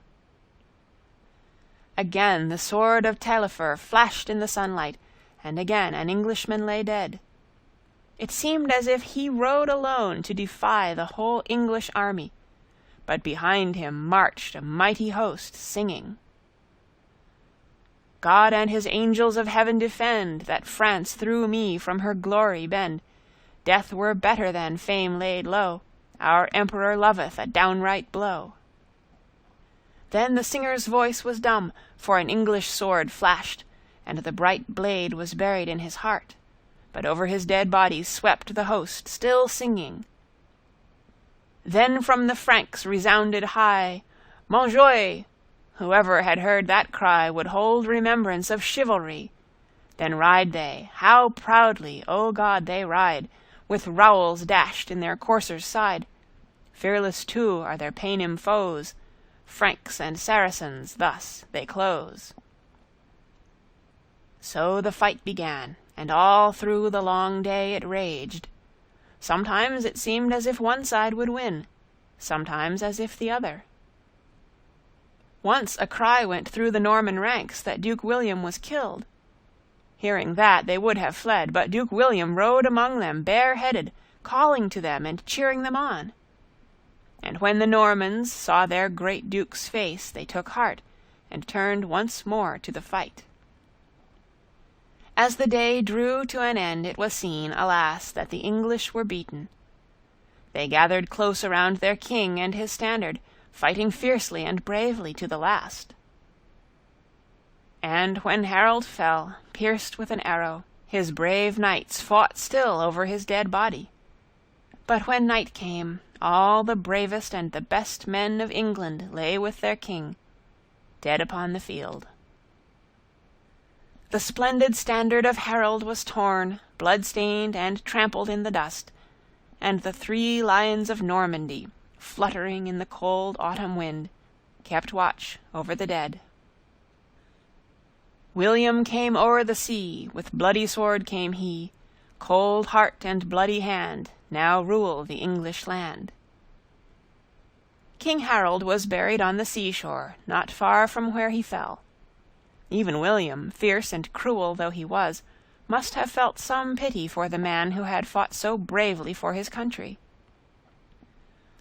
A: Again the sword of Taillefer flashed in the sunlight, and again an Englishman lay dead. It seemed as if he rode alone to defy the whole English army, but behind him marched a mighty host, singing, "God and his angels of heaven defend, that France through me from her glory bend. Death were better than fame laid low, our emperor loveth a downright blow." Then the singer's voice was dumb, for an English sword flashed, and the bright blade was buried in his heart, but over his dead body swept the host, still singing. Then from the Franks resounded high, "Montjoy!" Whoever had heard that cry would hold remembrance of chivalry. Then ride they, how proudly, O God, they ride, with rowels dashed in their coursers' side. Fearless too are their Paynim foes, Franks and Saracens thus they close. So the fight began, and all through the long day it raged. Sometimes it seemed as if one side would win, sometimes as if the other. Once a cry went through the Norman ranks that Duke William was killed. Hearing that, they would have fled, but Duke William rode among them bareheaded, calling to them and cheering them on. And when the Normans saw their great duke's face, they took heart, and turned once more to the fight. As the day drew to an end, it was seen, alas, that the English were beaten. They gathered close around their king and his standard, fighting fiercely and bravely to the last. And when Harold fell, pierced with an arrow, his brave knights fought still over his dead body. But when night came, all the bravest and the best men of England lay with their king, dead upon the field. The splendid standard of Harold was torn, blood-stained and trampled in the dust, and the 3 lions of Normandy, fluttering in the cold autumn wind, kept watch over the dead. William came o'er the sea, with bloody sword came he, cold heart and bloody hand, now rule the English land. King Harold was buried on the seashore, not far from where he fell. Even William, fierce and cruel though he was, must have felt some pity for the man who had fought so bravely for his country.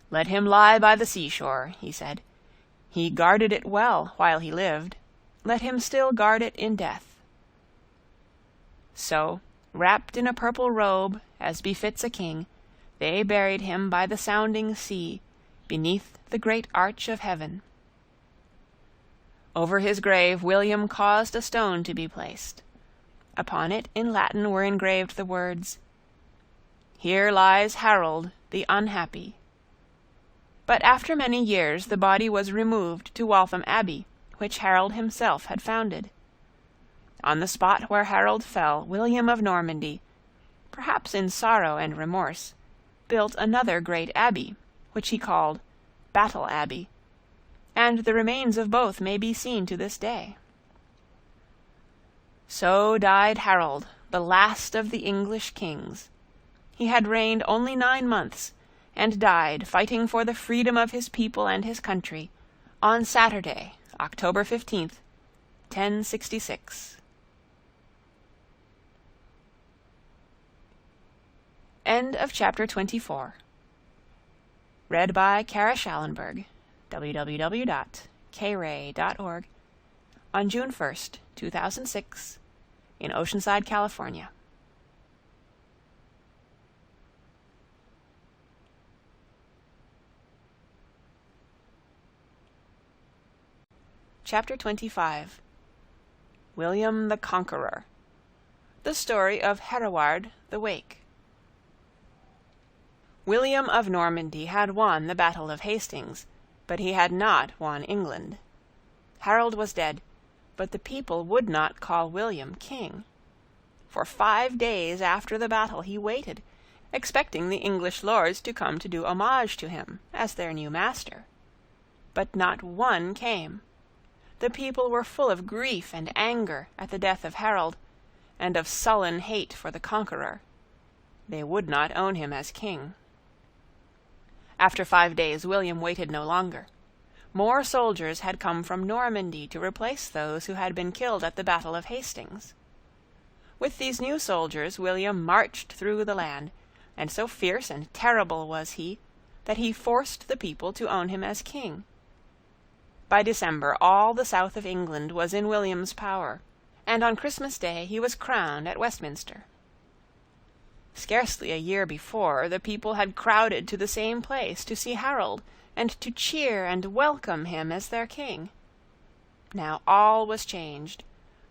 A: "Let him lie by the seashore," he said. "He guarded it well while he lived. Let him still guard it in death." So, wrapped in a purple robe, as befits a king, they buried him by the sounding sea, beneath the great arch of heaven. Over his grave William caused a stone to be placed. Upon it in Latin were engraved the words, "Here lies Harold the unhappy." But after many years the body was removed to Waltham Abbey, which Harold himself had founded. On the spot where Harold fell, William of Normandy, perhaps in sorrow and remorse, built another great abbey, which he called Battle Abbey, and the remains of both may be seen to this day. So died Harold, the last of the English kings. He had reigned only 9 months, and died fighting for the freedom of his people and his country, on Saturday, October 15th, 1066. End of chapter 24. Read by Kara Schallenberg, www.kray.org, on June 1st, 2006, in Oceanside, California. Chapter 25. William the Conqueror. The story of Hereward the Wake. William of Normandy had won the Battle of Hastings, but he had not won England. Harold was dead, but the people would not call William king. For 5 days after the battle he waited, expecting the English lords to come to do homage to him as their new master. But not one came. The people were full of grief and anger at the death of Harold, and of sullen hate for the conqueror. They would not own him as king. After 5 days William waited no longer. More soldiers had come from Normandy to replace those who had been killed at the Battle of Hastings. With these new soldiers William marched through the land, and so fierce and terrible was he, that he forced the people to own him as king. By December all the south of England was in William's power, and on Christmas Day he was crowned at Westminster. Scarcely a year before, the people had crowded to the same place to see Harold, and to cheer and welcome him as their king. Now all was changed.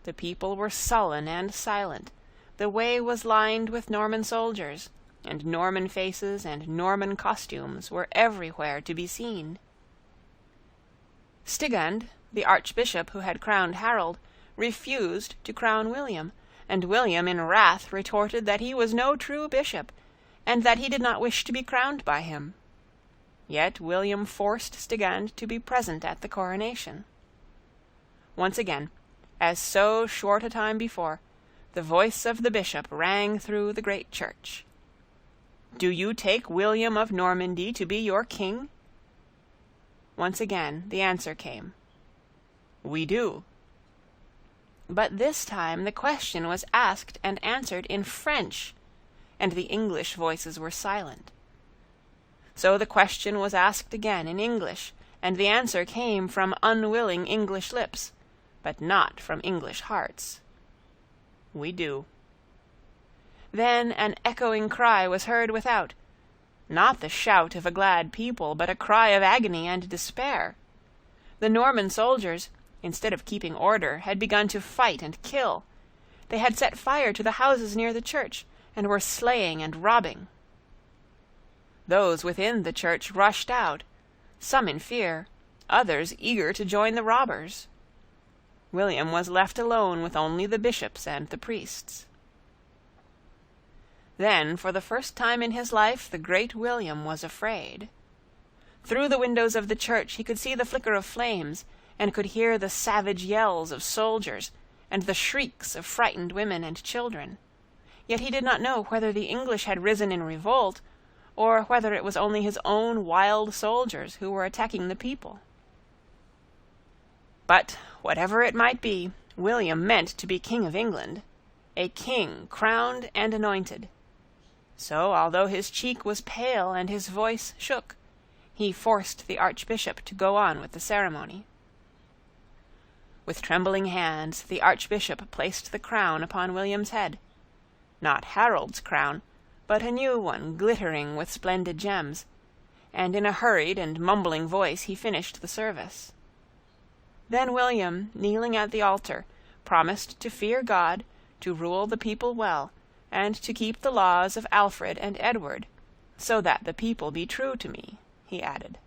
A: The people were sullen and silent. The way was lined with Norman soldiers, and Norman faces and Norman costumes were everywhere to be seen. Stigand, the archbishop who had crowned Harold, refused to crown William, and William in wrath retorted that he was no true bishop, and that he did not wish to be crowned by him. Yet William forced Stigand to be present at the coronation. Once again, as so short a time before, the voice of the bishop rang through the great church. "Do you take William of Normandy to be your king?" Once again the answer came, "We do." But this time the question was asked and answered in French, and the English voices were silent. So the question was asked again in English, and the answer came from unwilling English lips, but not from English hearts. "We do." Then an echoing cry was heard without, not the shout of a glad people, but a cry of agony and despair. The Norman soldiers, instead of keeping order, had begun to fight and kill. They had set fire to the houses near the church, and were slaying and robbing. Those within the church rushed out, some in fear, others eager to join the robbers. William was left alone with only the bishops and the priests. Then, for the first time in his life, the great William was afraid. Through the windows of the church he could see the flicker of flames, and could hear the savage yells of soldiers, and the shrieks of frightened women and children. Yet he did not know whether the English had risen in revolt, or whether it was only his own wild soldiers who were attacking the people. But, whatever it might be, William meant to be King of England, a king crowned and anointed. So, although his cheek was pale and his voice shook, he forced the archbishop to go on with the ceremony. With trembling hands the archbishop placed the crown upon William's head, not Harold's crown, but a new one glittering with splendid gems, and in a hurried and mumbling voice he finished the service. Then William, kneeling at the altar, promised to fear God, to rule the people well, and to keep the laws of Alfred and Edward, so that the people be true to me, he added.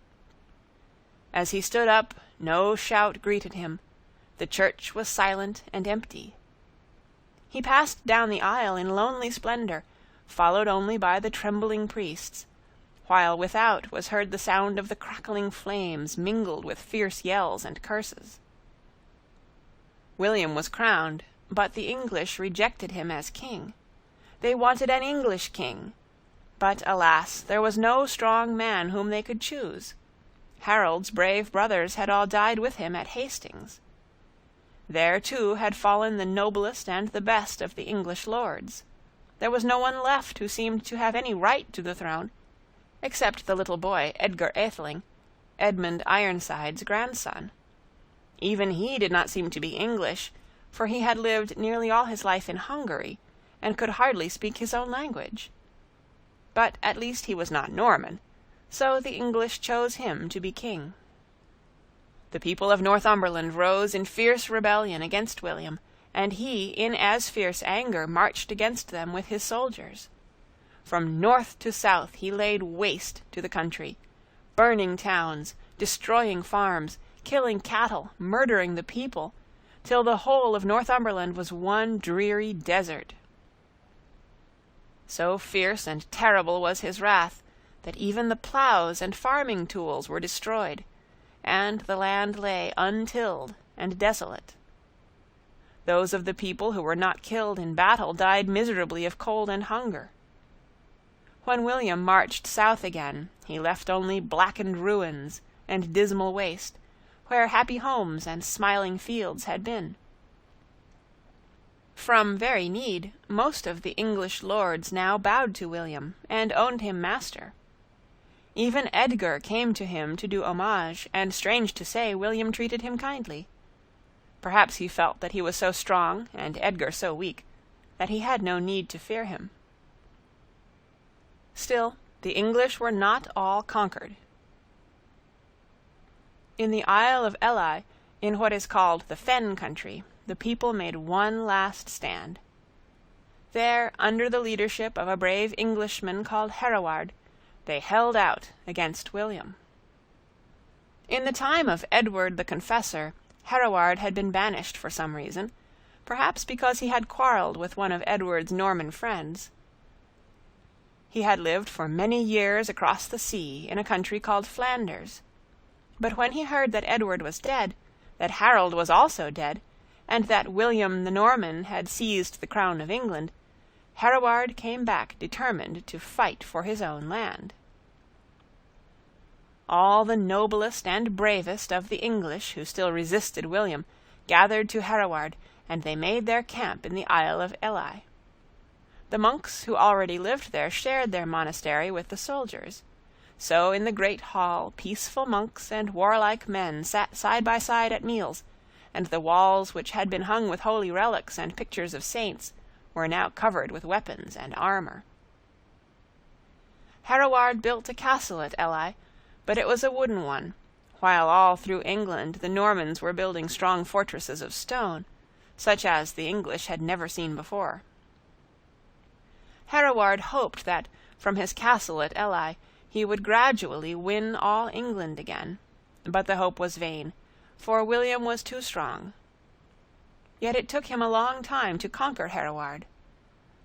A: As he stood up, no shout greeted him. The church was silent and empty. He passed down the aisle in lonely splendor, followed only by the trembling priests, while without was heard the sound of the crackling flames mingled with fierce yells and curses. William was crowned, but the English rejected him as king. They wanted an English king, but alas, there was no strong man whom they could choose. Harold's brave brothers had all died with him at Hastings. There, too, had fallen the noblest and the best of the English lords. There was no one left who seemed to have any right to the throne, except the little boy Edgar Atheling, Edmund Ironside's grandson. Even he did not seem to be English, for he had lived nearly all his life in Hungary, and could hardly speak his own language. But at least he was not Norman, so the English chose him to be king. The people of Northumberland rose in fierce rebellion against William, and he, in as fierce anger, marched against them with his soldiers. From north to south he laid waste to the country, burning towns, destroying farms, killing cattle, murdering the people, till the whole of Northumberland was one dreary desert. So fierce and terrible was his wrath that even the plows and farming tools were destroyed, and the land lay untilled and desolate. Those of the people who were not killed in battle died miserably of cold and hunger. When William marched south again, he left only blackened ruins and dismal waste, where happy homes and smiling fields had been. From very need, most of the English lords now bowed to William, and owned him master. Even Edgar came to him to do homage, and strange to say, William treated him kindly. Perhaps he felt that he was so strong, and Edgar so weak, that he had no need to fear him. Still, the English were not all conquered. In the Isle of Ely, in what is called the Fen country, the people made one last stand. There, under the leadership of a brave Englishman called Hereward, they held out against William. In the time of Edward the Confessor, Hereward had been banished for some reason, perhaps because he had quarrelled with one of Edward's Norman friends. He had lived for many years across the sea in a country called Flanders. But when he heard that Edward was dead, that Harold was also dead, and that William the Norman had seized the crown of England, Hereward came back determined to fight for his own land. All the noblest and bravest of the English who still resisted William gathered to Hereward, and they made their camp in the Isle of Ely. The monks who already lived there shared their monastery with the soldiers. So in the great hall peaceful monks and warlike men sat side by side at meals, and the walls which had been hung with holy relics and pictures of saints were now covered with weapons and armor. Hereward built a castle at Ely, but it was a wooden one, while all through England the Normans were building strong fortresses of stone, such as the English had never seen before. Hereward hoped that, from his castle at Ely, he would gradually win all England again, but the hope was vain, for William was too strong. Yet it took him a long time to conquer Hereward.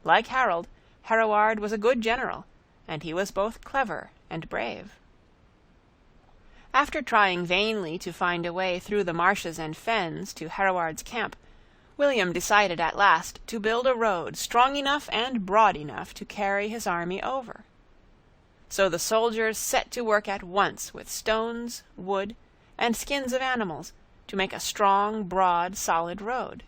A: Like Harold, Hereward was a good general, and he was both clever and brave. After trying vainly to find a way through the marshes and fens to Hereward's camp, William decided at last to build a road strong enough and broad enough to carry his army over. So the soldiers set to work at once with stones, wood, and skins of animals to make a strong, broad, solid road.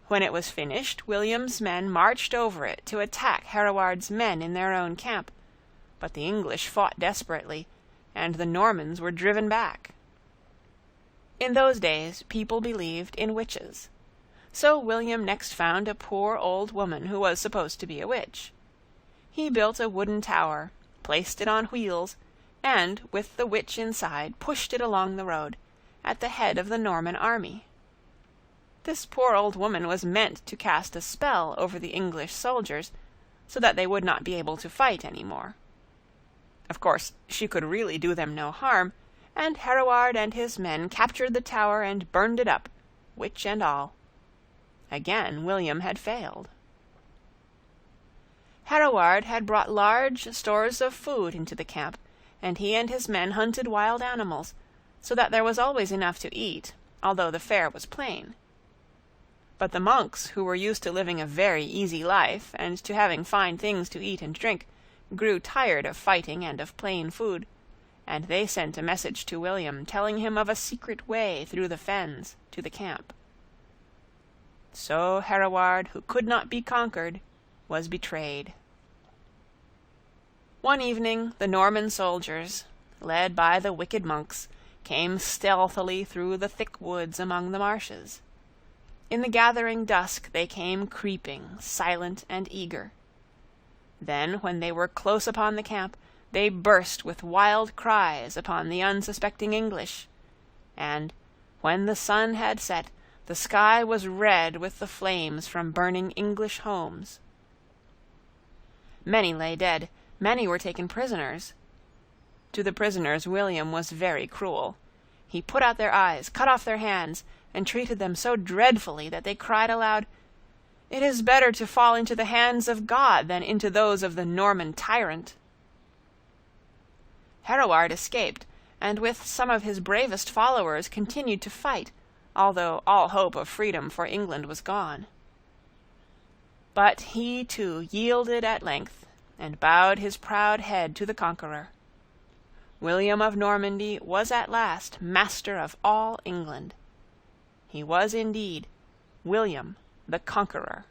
A: When it was finished, William's men marched over it to attack Hereward's men in their own camp, but the English fought desperately, and the Normans were driven back. In those days people believed in witches, so William next found a poor old woman who was supposed to be a witch. He built a wooden tower, placed it on wheels, and, with the witch inside, pushed it along the road, at the head of the Norman army. This poor old woman was meant to cast a spell over the English soldiers, so that they would not be able to fight any more. Of course, she could really do them no harm, and Hereward and his men captured the tower and burned it up, witch and all. Again William had failed. Hereward had brought large stores of food into the camp, and he and his men hunted wild animals, so that there was always enough to eat, although the fare was plain. But the monks, who were used to living a very easy life and to having fine things to eat and drink, grew tired of fighting and of plain food, and they sent a message to William telling him of a secret way through the fens to the camp. So Hereward, who could not be conquered, was betrayed. One evening the Norman soldiers, led by the wicked monks, came stealthily through the thick woods among the marshes. In the gathering dusk they came creeping, silent and eager. Then, when they were close upon the camp, they burst with wild cries upon the unsuspecting English, and, when the sun had set, the sky was red with the flames from burning English homes. Many lay dead, many were taken prisoners. To the prisoners William was very cruel. He put out their eyes, cut off their hands, and treated them so dreadfully that they cried aloud, "It is better to fall into the hands of God than into those of the Norman tyrant." Hereward escaped, and with some of his bravest followers continued to fight, although all hope of freedom for England was gone. But he too yielded at length, and bowed his proud head to the conqueror. William of Normandy was at last master of all England. He was indeed William the Conqueror.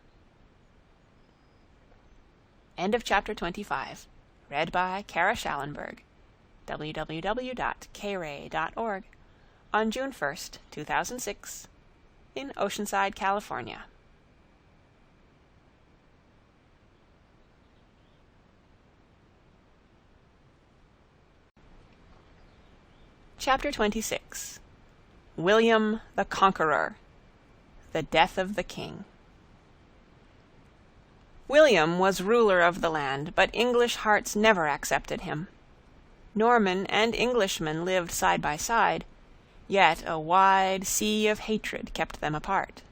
A: End of chapter 25. Read by Kara Schallenberg. www.kray.org. On June 1st, 2006, in Oceanside, California. Chapter 26. William the Conqueror. The Death of the King. William was ruler of the land, but English hearts never accepted him. Norman and Englishman lived side by side, yet a wide sea of hatred kept them apart.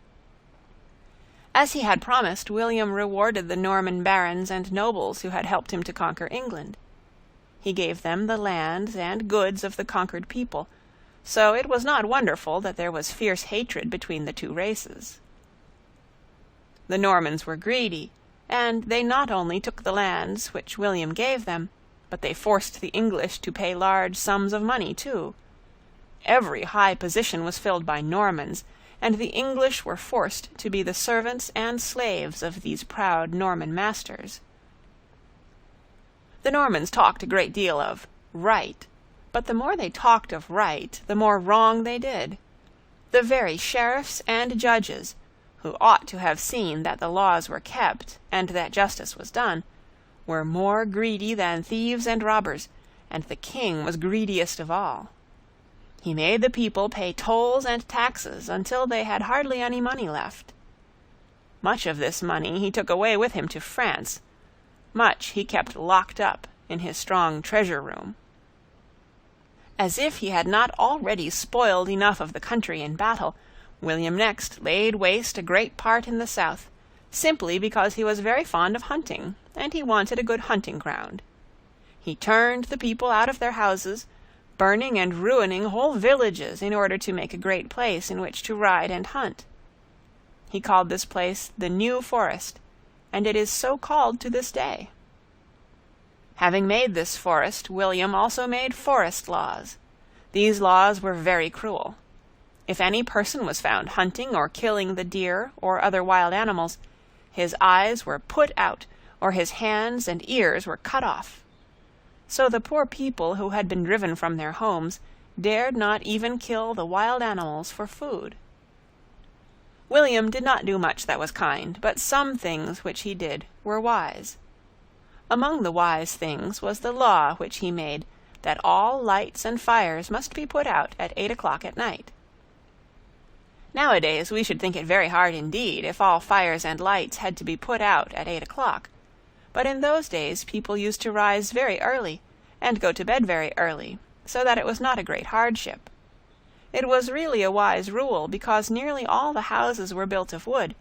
A: As he had promised, William rewarded the Norman barons and nobles who had helped him to conquer England. He gave them the lands and goods of the conquered people, so it was not wonderful that there was fierce hatred between the two races. The Normans were greedy, and they not only took the lands which William gave them, but they forced the English to pay large sums of money too. Every high position was filled by Normans, and the English were forced to be the servants and slaves of these proud Norman masters. The Normans talked a great deal of right, but the more they talked of right, the more wrong they did. The very sheriffs and judges, who ought to have seen that the laws were kept and that justice was done, were more greedy than thieves and robbers, and the king was greediest of all. He made the people pay tolls and taxes until they had hardly any money left. Much of this money he took away with him to France. Much he kept locked up in his strong treasure-room. As if he had not already spoiled enough of the country in battle, William next laid waste a great part in the south, simply because he was very fond of hunting, and he wanted a good hunting ground. He turned the people out of their houses, burning and ruining whole villages in order to make a great place in which to ride and hunt. He called this place the New Forest, and it is so called to this day. Having made this forest, William also made forest laws. These laws were very cruel. If any person was found hunting or killing the deer or other wild animals, his eyes were put out, or his hands and ears were cut off. So the poor people who had been driven from their homes dared not even kill the wild animals for food. William did not do much that was kind, but some things which he did were wise. Among the wise things was the law which he made, that all lights and fires must be put out at 8 o'clock at night. Nowadays we should think it very hard indeed if all fires and lights had to be put out at 8 o'clock, but in those days people used to rise very early, and go to bed very early, so that it was not a great hardship. It was really a wise rule, because nearly all the houses were built of wood,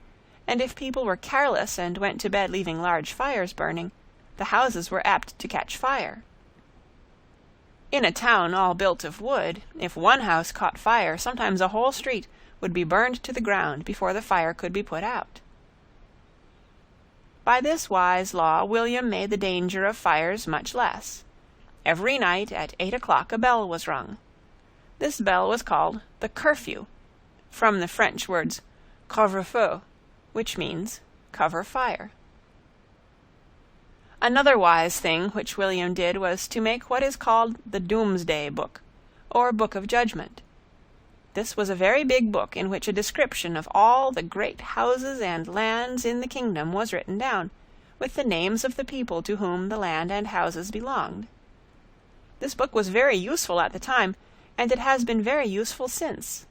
A: and if people were careless and went to bed leaving large fires burning, the houses were apt to catch fire. In a town all built of wood, if one house caught fire, sometimes a whole street would be burned to the ground before the fire could be put out. By this wise law William made the danger of fires much less. Every night at 8 o'clock a bell was rung. This bell was called the curfew, from the French words couvre-feu, which means cover fire. Another wise thing which William did was to make what is called the Doomsday Book, or Book of Judgment. This was a very big book in which a description of all the great houses and lands in the kingdom was written down, with the names of the people to whom the land and houses belonged. This book was very useful at the time, and it has been very useful since.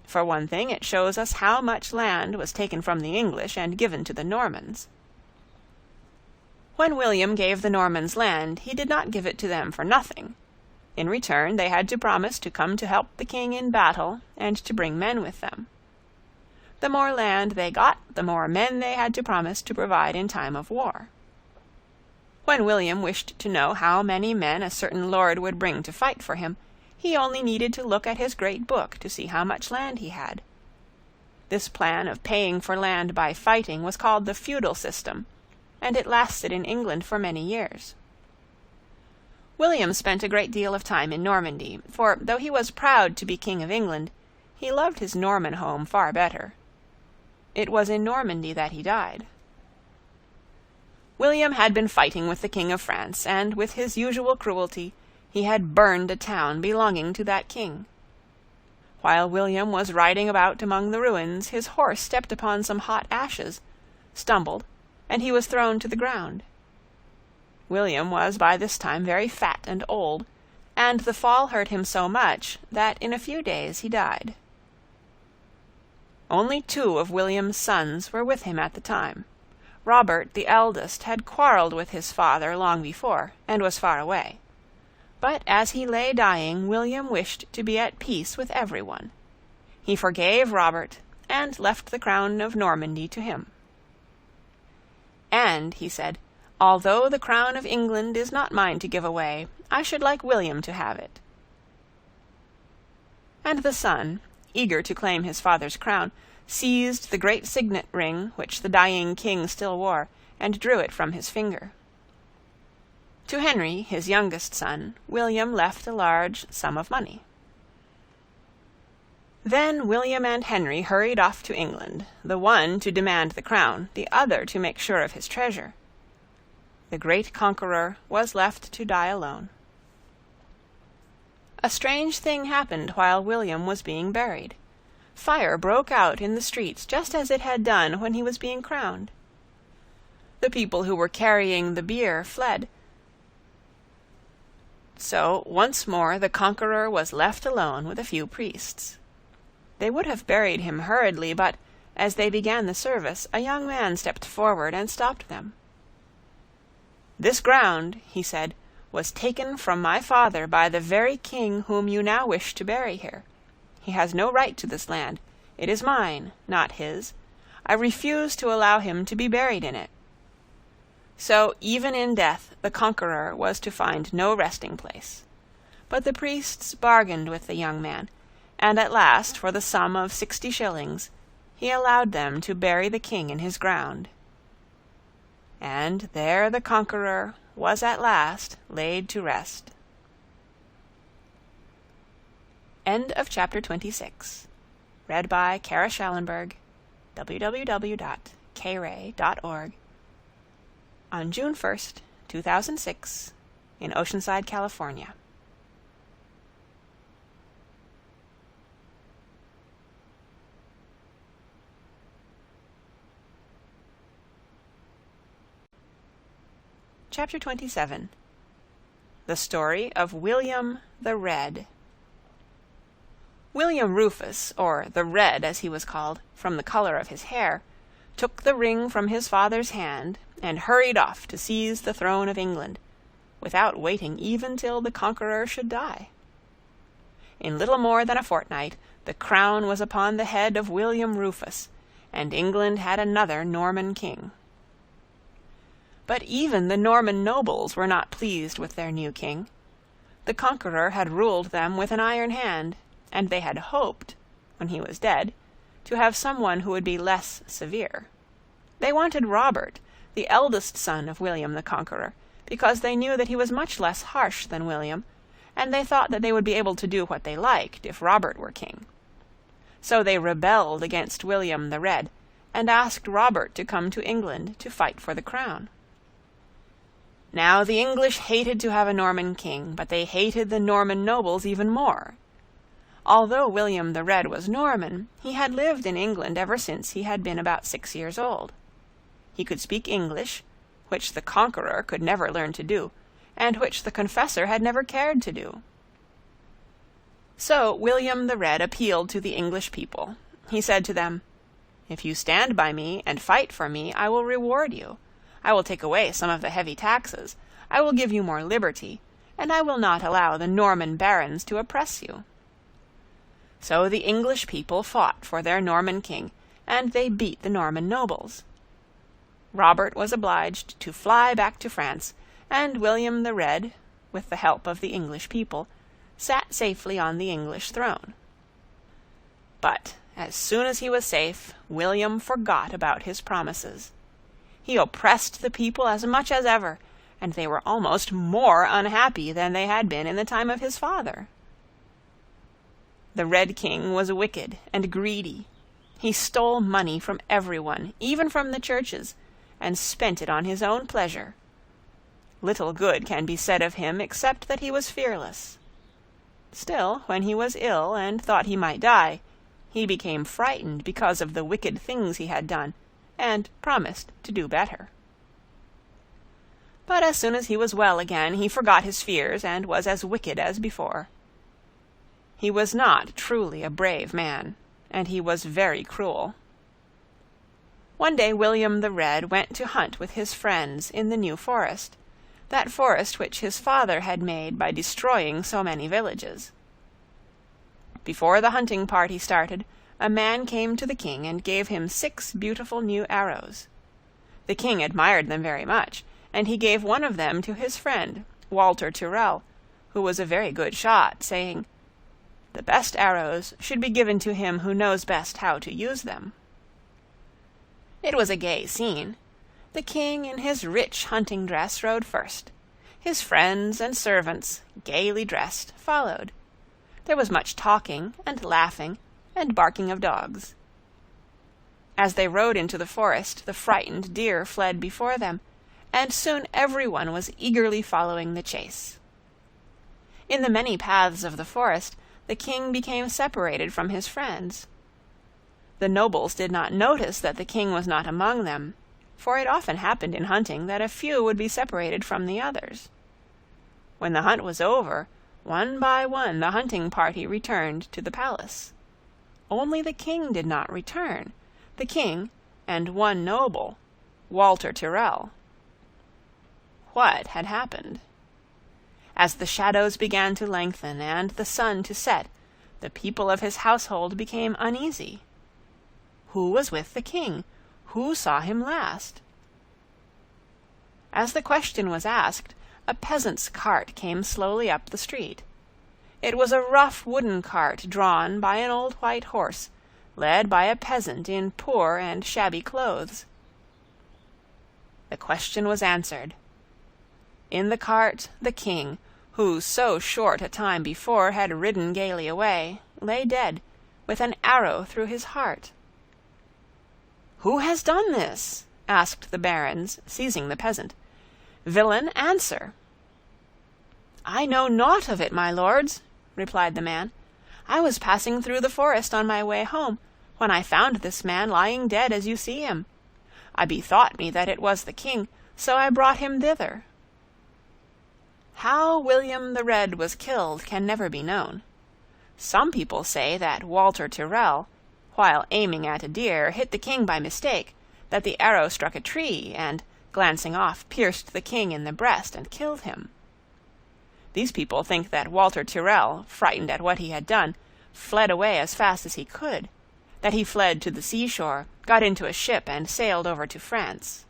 A: For one thing, it shows us how much land was taken from the English and given to the Normans. When William gave the Normans land, he did not give it to them for nothing. In return, they had to promise to come to help the king in battle and to bring men with them. The more land they got, the more men they had to promise to provide in time of war. When William wished to know how many men a certain lord would bring to fight for him, he only needed to look at his great book to see how much land he had. This plan of paying for land by fighting was called the feudal system, and it lasted in England for many years. William spent a great deal of time in Normandy, for though he was proud to be King of England, he loved his Norman home far better. It was in Normandy that he died. William had been fighting with the King of France, and with his usual cruelty, he had burned a town belonging to that king. While William was riding about among the ruins, his horse stepped upon some hot ashes, stumbled, and he was thrown to the ground. William was by this time very fat and old, and the fall hurt him so much that in a few days he died. Only 2 of William's sons were with him at the time. Robert, the eldest, had quarreled with his father long before, and was far away. But as he lay dying, William wished to be at peace with everyone. He forgave Robert, and left the crown of Normandy to him. "And," he said, "although the crown of England is not mine to give away, I should like William to have it." And the son, eager to claim his father's crown, seized the great signet ring which the dying king still wore, and drew it from his finger. To Henry, his youngest son, William left a large sum of money. Then William and Henry hurried off to England, the one to demand the crown, the other to make sure of his treasure. The great conqueror was left to die alone. A strange thing happened while William was being buried. Fire broke out in the streets just as it had done when he was being crowned. The people who were carrying the bier fled. So once more the conqueror was left alone with a few priests. They would have buried him hurriedly, but as they began the service, a young man stepped forward and stopped them. "This ground," he said, "was taken from my father by the very king whom you now wish to bury here. He has no right to this land. It is mine, not his. I refuse to allow him to be buried in it." So even in death the conqueror was to find no resting place. But the priests bargained with the young man, and at last, for the sum of 60 shillings, he allowed them to bury the king in his ground. And there the conqueror was at last laid to rest. End of chapter 26. Read by Kara Schallenberg, www.kray.org. On June 1st, 2006, in Oceanside, California. Chapter 27. The Story of William the Red. William Rufus, or the Red as he was called, from the color of his hair, took the ring from his father's hand and hurried off to seize the throne of England, without waiting even till the conqueror should die. In little more than a fortnight, the crown was upon the head of William Rufus, and England had another Norman king. But even the Norman nobles were not pleased with their new king. The conqueror had ruled them with an iron hand, and they had hoped, when he was dead, to have someone who would be less severe. They wanted Robert, the eldest son of William the Conqueror, because they knew that he was much less harsh than William, and they thought that they would be able to do what they liked if Robert were king. So they rebelled against William the Red, and asked Robert to come to England to fight for the crown. Now the English hated to have a Norman king, but they hated the Norman nobles even more. Although William the Red was Norman, he had lived in England ever since he had been about 6 years old. He could speak English, which the conqueror could never learn to do, and which the confessor had never cared to do. So William the Red appealed to the English people. He said to them, "If you stand by me and fight for me, I will reward you. I will take away some of the heavy taxes, I will give you more liberty, and I will not allow the Norman barons to oppress you." So the English people fought for their Norman king, and they beat the Norman nobles. Robert was obliged to fly back to France, and William the Red, with the help of the English people, sat safely on the English throne. But as soon as he was safe, William forgot about his promises. He oppressed the people as much as ever, and they were almost more unhappy than they had been in the time of his father. The Red King was wicked and greedy. He stole money from everyone, even from the churches, and spent it on his own pleasure. Little good can be said of him except that he was fearless. Still, when he was ill and thought he might die, he became frightened because of the wicked things he had done, and promised to do better. But as soon as he was well again, he forgot his fears and was as wicked as before. He was not truly a brave man, and he was very cruel. One day William the Red went to hunt with his friends in the New Forest, that forest which his father had made by destroying so many villages. Before the hunting party started, a man came to the king and gave him 6 beautiful new arrows. The king admired them very much, and he gave one of them to his friend, Walter Tyrrell, who was a very good shot, saying, "The best arrows should be given to him who knows best how to use them." It was a gay scene. The king in his rich hunting dress rode first. His friends and servants, gaily dressed, followed. There was much talking and laughing and barking of dogs. As they rode into the forest, the frightened deer fled before them, and soon everyone was eagerly following the chase. In the many paths of the forest, the king became separated from his friends. The nobles did not notice that the king was not among them, for it often happened in hunting that a few would be separated from the others. When the hunt was over, one by one the hunting party returned to the palace. Only the king did not return, the king and one noble, Walter Tyrrell. What had happened? As the shadows began to lengthen and the sun to set, the people of his household became uneasy. Who was with the king? Who saw him last? As the question was asked, a peasant's cart came slowly up the street. It was a rough wooden cart drawn by an old white horse, led by a peasant in poor and shabby clothes. The question was answered. In the cart the king, who so short a time before had ridden gaily away, lay dead, with an arrow through his heart. "Who has done this?" asked the barons, seizing the peasant. "Villain, answer!" "I know naught of it, my lords," replied the man. "I was passing through the forest on my way home, when I found this man lying dead as you see him. I bethought me that it was the king, so I brought him thither." How William the Red was killed can never be known. Some people say that Walter Tyrrell, while aiming at a deer, hit the king by mistake, that the arrow struck a tree, and, glancing off, pierced the king in the breast and killed him. These people think that Walter Tyrrell, frightened at what he had done, fled away as fast as he could, that he fled to the seashore, got into a ship, and sailed over to France.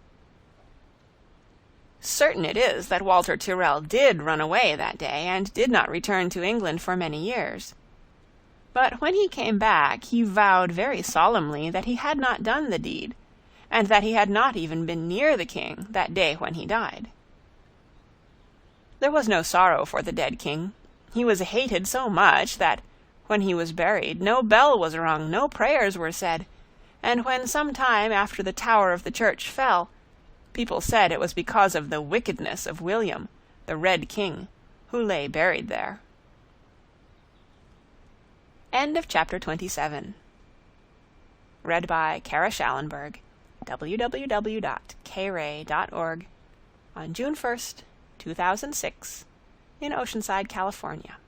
A: Certain it is that Walter Tyrrell did run away that day, and did not return to England for many years. But when he came back, he vowed very solemnly that he had not done the deed, and that he had not even been near the king that day when he died. There was no sorrow for the dead king. He was hated so much that, when he was buried, no bell was rung, no prayers were said, and when some time after the tower of the church fell, people said it was because of the wickedness of William, the Red King, who lay buried there. End of chapter 27. Read by Kara Schallenberg, www.kray.org, on June 1st, 2006, in Oceanside, California.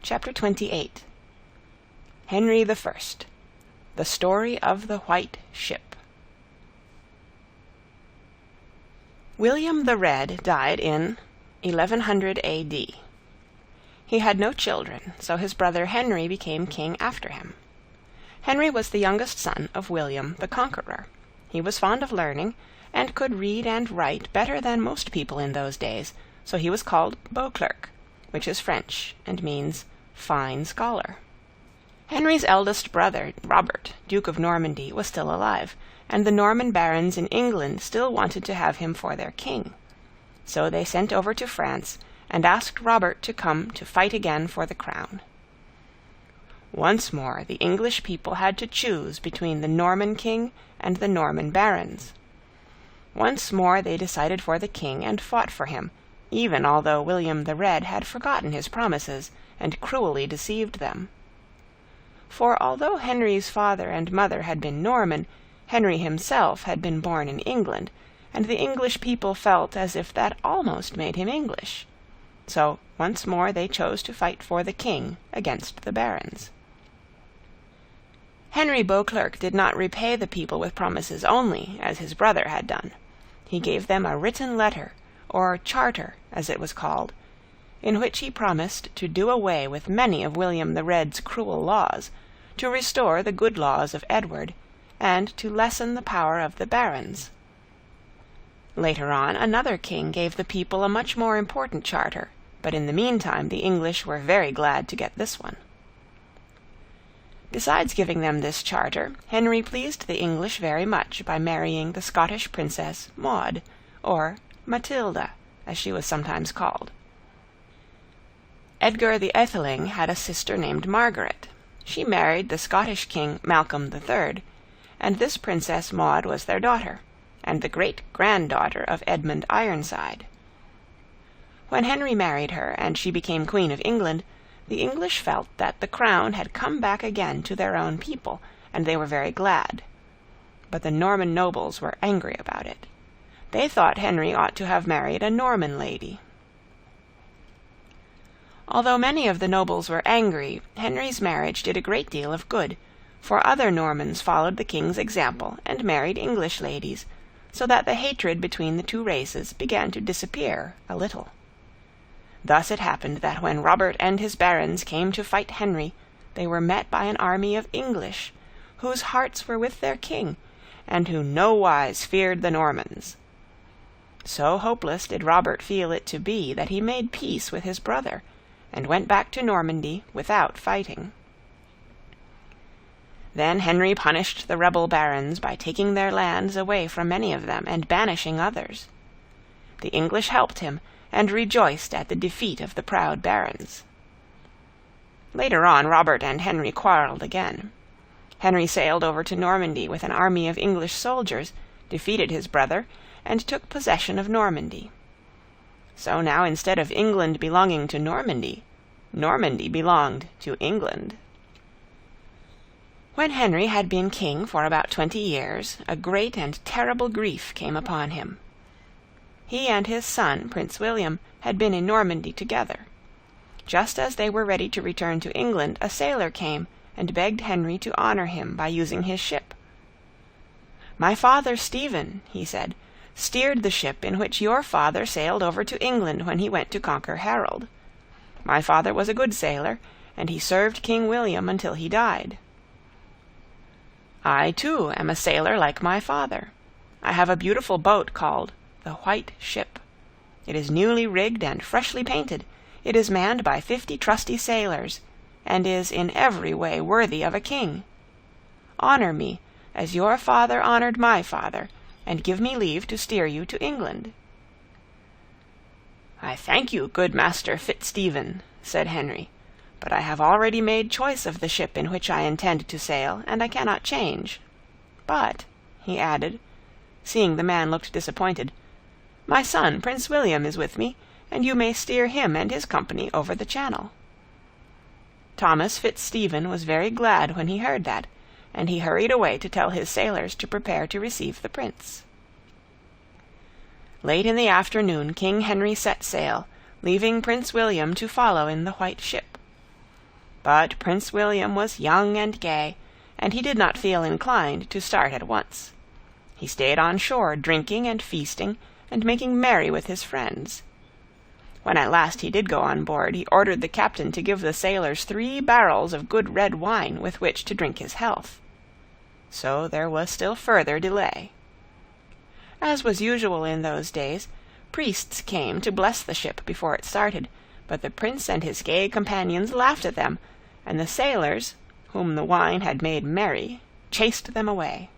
A: Chapter 28. Henry the First, The Story of the White Ship. William the Red died in 1100 A.D. He had no children, so his brother Henry became king after him. Henry was the youngest son of William the Conqueror. He was fond of learning, and could read and write better than most people in those days, so he was called Beauclerk, which is French, and means fine scholar. Henry's eldest brother, Robert, Duke of Normandy, was still alive, and the Norman barons in England still wanted to have him for their king. So they sent over to France, and asked Robert to come to fight again for the crown. Once more the English people had to choose between the Norman king and the Norman barons. Once more they decided for the king and fought for him, even although William the Red had forgotten his promises and cruelly deceived them. For although Henry's father and mother had been Norman, Henry himself had been born in England, and the English people felt as if that almost made him English. So once more they chose to fight for the king against the barons. Henry Beauclerk did not repay the people with promises only, as his brother had done. He gave them a written letter, or charter, as it was called, in which he promised to do away with many of William the Red's cruel laws, to restore the good laws of Edward, and to lessen the power of the barons. Later on, another king gave the people a much more important charter, but in the meantime the English were very glad to get this one. Besides giving them this charter, Henry pleased the English very much by marrying the Scottish princess Maud, or Matilda, as she was sometimes called. Edgar the Atheling had a sister named Margaret. She married the Scottish king Malcolm III, and this Princess Maud was their daughter, and the great-granddaughter of Edmund Ironside. When Henry married her, and she became Queen of England, the English felt that the crown had come back again to their own people, and they were very glad. But the Norman nobles were angry about it. They thought Henry ought to have married a Norman lady. Although many of the nobles were angry, Henry's marriage did a great deal of good, for other Normans followed the king's example and married English ladies, so that the hatred between the two races began to disappear a little. Thus it happened that when Robert and his barons came to fight Henry, they were met by an army of English, whose hearts were with their king, and who nowise feared the Normans. So hopeless did Robert feel it to be that he made peace with his brother, and went back to Normandy without fighting. Then Henry punished the rebel barons by taking their lands away from many of them and banishing others. The English helped him, and rejoiced at the defeat of the proud barons. Later on Robert and Henry quarreled again. Henry sailed over to Normandy with an army of English soldiers, defeated his brother, and took possession of Normandy. So now instead of England belonging to Normandy, Normandy belonged to England. When Henry had been king for about 20 years, a great and terrible grief came upon him. He and his son, Prince William, had been in Normandy together. Just as they were ready to return to England, a sailor came and begged Henry to honor him by using his ship. "My father Stephen," he said, "steered the ship in which your father sailed over to England when he went to conquer Harold. My father was a good sailor, and he served King William until he died. I, too, am a sailor like my father. I have a beautiful boat called the White Ship. It is newly rigged and freshly painted. It is manned by 50 trusty sailors, and is in every way worthy of a king. Honor me, as your father honored my father, and give me leave to steer you to England." "I thank you, good Master Fitzstephen," said Henry, "but I have already made choice of the ship in which I intend to sail, and I cannot change. But," he added, seeing the man looked disappointed, "my son Prince William is with me, and you may steer him and his company over the Channel." Thomas Fitzstephen was very glad when he heard that, and he hurried away to tell his sailors to prepare to receive the prince. Late in the afternoon King Henry set sail, leaving Prince William to follow in the White Ship. But Prince William was young and gay, and he did not feel inclined to start at once. He stayed on shore, drinking and feasting, and making merry with his friends. When at last he did go on board, he ordered the captain to give the sailors 3 barrels of good red wine with which to drink his health. So there was still further delay. As was usual in those days, priests came to bless the ship before it started, but the prince and his gay companions laughed at them, and the sailors, whom the wine had made merry, chased them away.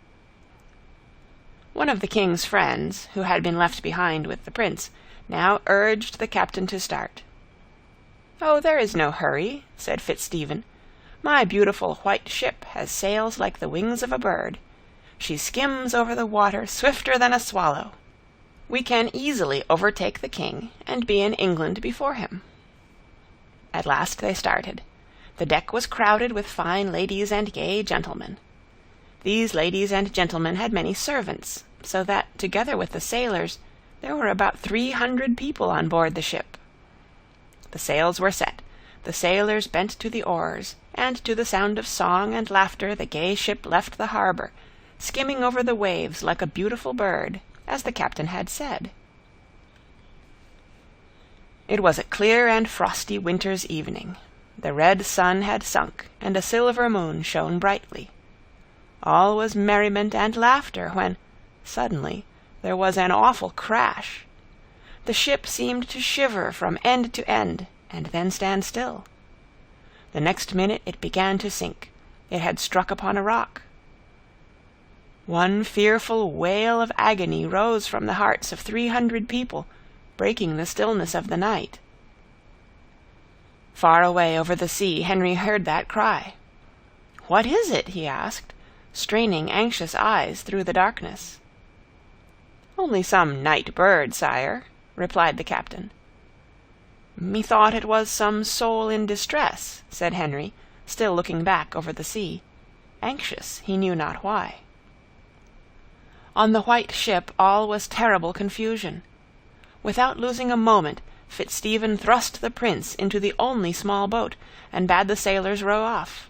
A: One of the king's friends, who had been left behind with the prince, now urged the captain to start. "Oh, there is no hurry," said Fitzstephen. "My beautiful white ship has sails like the wings of a bird. She skims over the water swifter than a swallow. We can easily overtake the king and be in England before him." At last they started. The deck was crowded with fine ladies and gay gentlemen. These ladies and gentlemen had many servants, so that, together with the sailors, there were about 300 people on board the ship. The sails were set, the sailors bent to the oars, and to the sound of song and laughter the gay ship left the harbor, skimming over the waves like a beautiful bird, as the captain had said. It was a clear and frosty winter's evening. The red sun had sunk, and a silver moon shone brightly. All was merriment and laughter when, suddenly, there was an awful crash. The ship seemed to shiver from end to end, and then stand still. The next minute it began to sink. It had struck upon a rock. One fearful wail of agony rose from the hearts of 300 people, breaking the stillness of the night. Far away over the sea Henry heard that cry. "What is it?" he asked, straining anxious eyes through the darkness. "Only some night bird, sire," replied the captain. "Methought it was some soul in distress," said Henry, still looking back over the sea, anxious he knew not why. On the white ship all was terrible confusion. Without losing a moment, Fitzstephen thrust the prince into the only small boat, and bade the sailors row off.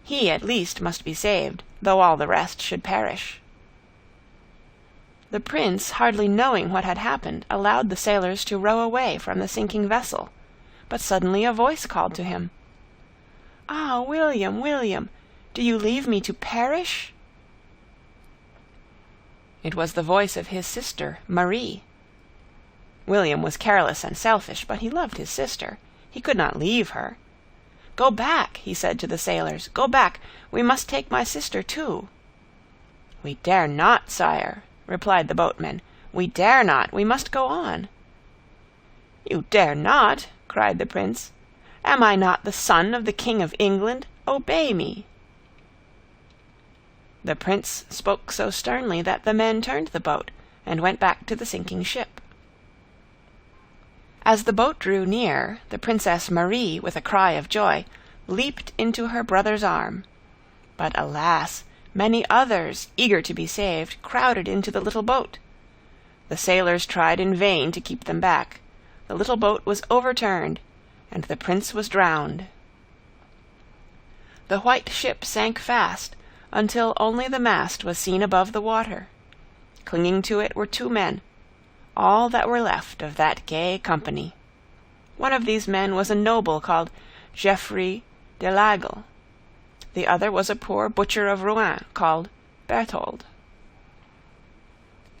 A: He at least must be saved, though all the rest should perish. The prince, hardly knowing what had happened, allowed the sailors to row away from the sinking vessel, but suddenly a voice called to him, "Ah, William, William, do you leave me to perish?" It was the voice of his sister, Marie. William was careless and selfish, but he loved his sister. He could not leave her. "Go back," he said to the sailors. "Go back. We must take my sister too." "We dare not, sire," replied the boatmen. "We dare not. We must go on." "You dare not?" cried the prince. "Am I not the son of the King of England? Obey me." The prince spoke so sternly that the men turned the boat and went back to the sinking ship. As the boat drew near, the Princess Marie, with a cry of joy, leaped into her brother's arm. But alas, many others, eager to be saved, crowded into the little boat. The sailors tried in vain to keep them back. The little boat was overturned, and the prince was drowned. The white ship sank fast, until only the mast was seen above the water. Clinging to it were 2 men, all that were left of that gay company. One of these men was a noble called Geoffrey de Lagle. The other was a poor butcher of Rouen called Berthold.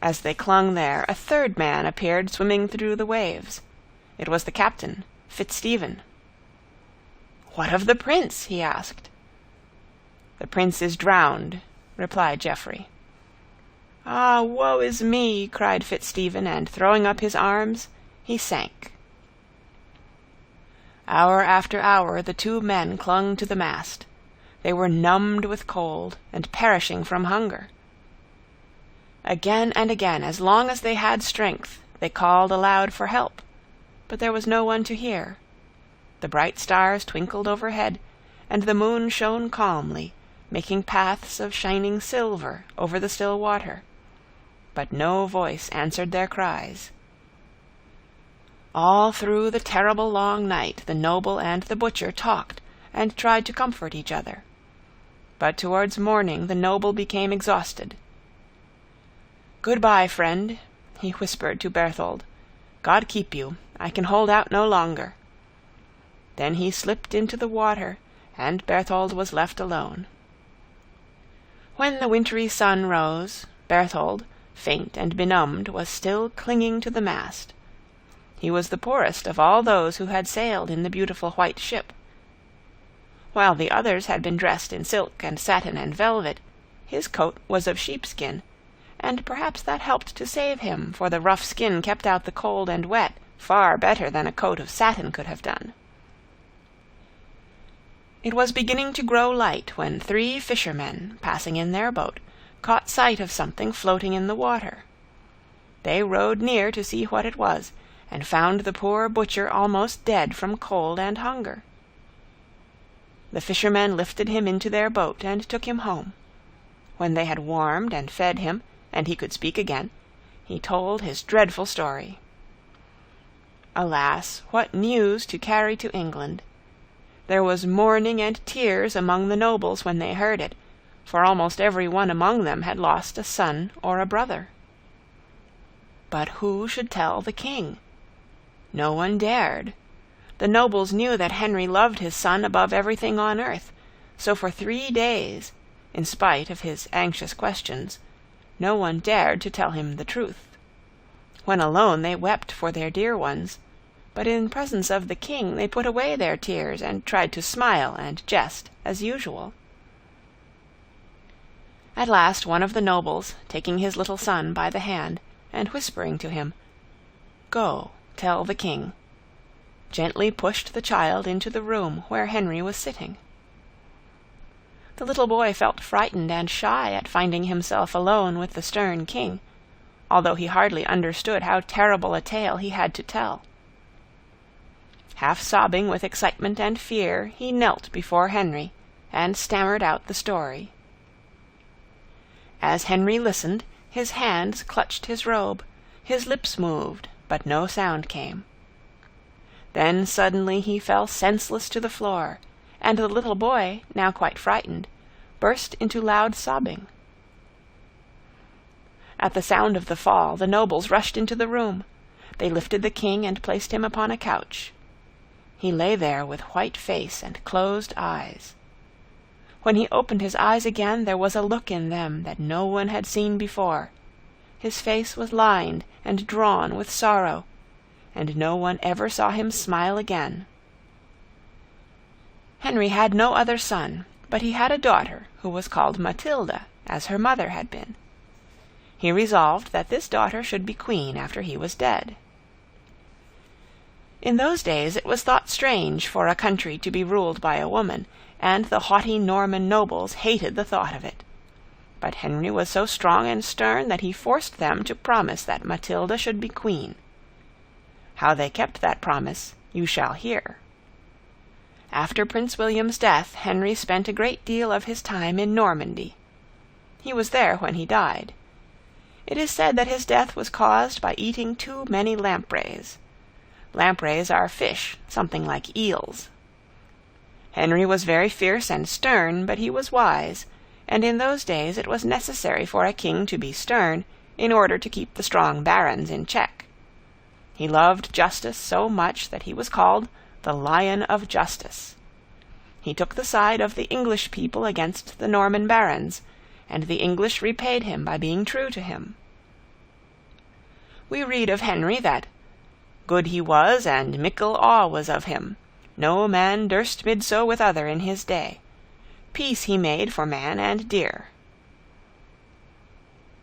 A: As they clung there, a 3rd man appeared swimming through the waves. It was the captain, Fitzstephen. "What of the prince?" he asked. "The prince is drowned," replied Geoffrey. "Ah, woe is me!" cried Fitzstephen, and throwing up his arms, he sank. Hour after hour the 2 men clung to the mast. They were numbed with cold, and perishing from hunger. Again and again, as long as they had strength, they called aloud for help, but there was no one to hear. The bright stars twinkled overhead, and the moon shone calmly, making paths of shining silver over the still water. But no voice answered their cries. All through the terrible long night the noble and the butcher talked and tried to comfort each other. But towards morning the noble became exhausted. "Good-bye, friend," he whispered to Berthold. "God keep you. I can hold out no longer." Then he slipped into the water, and Berthold was left alone. When the wintry sun rose, Berthold, faint and benumbed, was still clinging to the mast. He was the poorest of all those who had sailed in the beautiful white ship. While the others had been dressed in silk and satin and velvet, his coat was of sheepskin, and perhaps that helped to save him, for the rough skin kept out the cold and wet far better than a coat of satin could have done. It was beginning to grow light when 3 fishermen, passing in their boat, caught sight of something floating in the water. They rowed near to see what it was, and found the poor butcher almost dead from cold and hunger. The fishermen lifted him into their boat and took him home. When they had warmed and fed him, and he could speak again, he told his dreadful story. Alas, what news to carry to England! There was mourning and tears among the nobles when they heard it, for almost every one among them had lost a son or a brother. But who should tell the king? No one dared. The nobles knew that Henry loved his son above everything on earth, so for 3 days, in spite of his anxious questions, no one dared to tell him the truth. When alone they wept for their dear ones, but in presence of the king they put away their tears and tried to smile and jest as usual. At last one of the nobles, taking his little son by the hand and whispering to him, "Go, tell the king," gently pushed the child into the room where Henry was sitting. The little boy felt frightened and shy at finding himself alone with the stern king, although he hardly understood how terrible a tale he had to tell. Half sobbing with excitement and fear, he knelt before Henry, and stammered out the story. As Henry listened, his hands clutched his robe, his lips moved, but no sound came. Then suddenly he fell senseless to the floor, and the little boy, now quite frightened, burst into loud sobbing. At the sound of the fall, the nobles rushed into the room. They lifted the king and placed him upon a couch. He lay there with white face and closed eyes. When he opened his eyes again, there was a look in them that no one had seen before. His face was lined and drawn with sorrow, and no one ever saw him smile again. Henry had no other son, but he had a daughter who was called Matilda, as her mother had been. He resolved that this daughter should be queen after he was dead. In those days it was thought strange for a country to be ruled by a woman, and the haughty Norman nobles hated the thought of it. But Henry was so strong and stern that he forced them to promise that Matilda should be queen. How they kept that promise you shall hear. After Prince William's death, Henry spent a great deal of his time in Normandy. He was there when he died. It is said that his death was caused by eating too many lampreys. Lampreys are fish, something like eels. Henry was very fierce and stern, but he was wise, and in those days it was necessary for a king to be stern in order to keep the strong barons in check. He loved justice so much that he was called the Lion of Justice. He took the side of the English people against the Norman barons, and the English repaid him by being true to him. We read of Henry that good he was, and mickle awe was of him. No man durst bid so with other in his day. Peace he made for man and deer.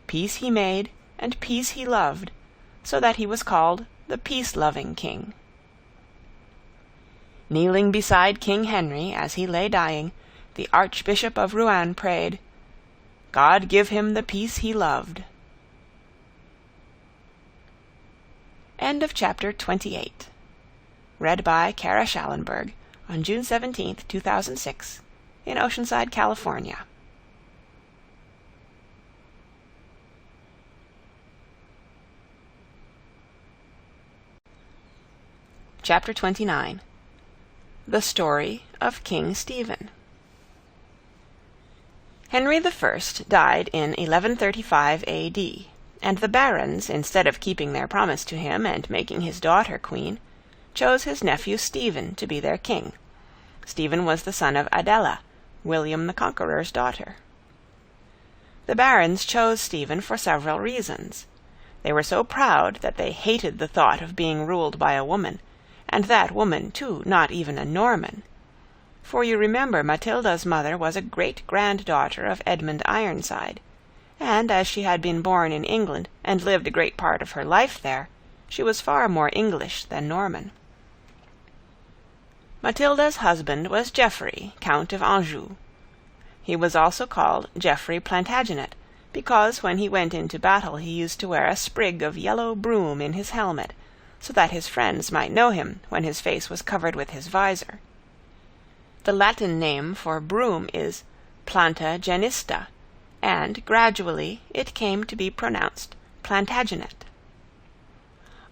A: Peace he made, and peace he loved, so that he was called the peace-loving king. Kneeling beside King Henry as he lay dying, the Archbishop of Rouen prayed, God give him the peace he loved. End of chapter 28. Read by Kara Schallenberg on June 17, 2006, in Oceanside, California. Chapter 29. The Story of King Stephen. Henry I died in 1135 A.D., and the barons, instead of keeping their promise to him and making his daughter queen, chose his nephew Stephen to be their king. Stephen was the son of Adela, William the Conqueror's daughter. The barons chose Stephen for several reasons. They were so proud that they hated the thought of being ruled by a woman, and that woman, too, not even a Norman. For you remember Matilda's mother was a great-granddaughter of Edmund Ironside, and as she had been born in England and lived a great part of her life there, she was far more English than Norman. Matilda's husband was Geoffrey, Count of Anjou. He was also called Geoffrey Plantagenet, because when he went into battle he used to wear a sprig of yellow broom in his helmet, so that his friends might know him when his face was covered with his visor. The Latin name for broom is planta genista, and gradually it came to be pronounced Plantagenet.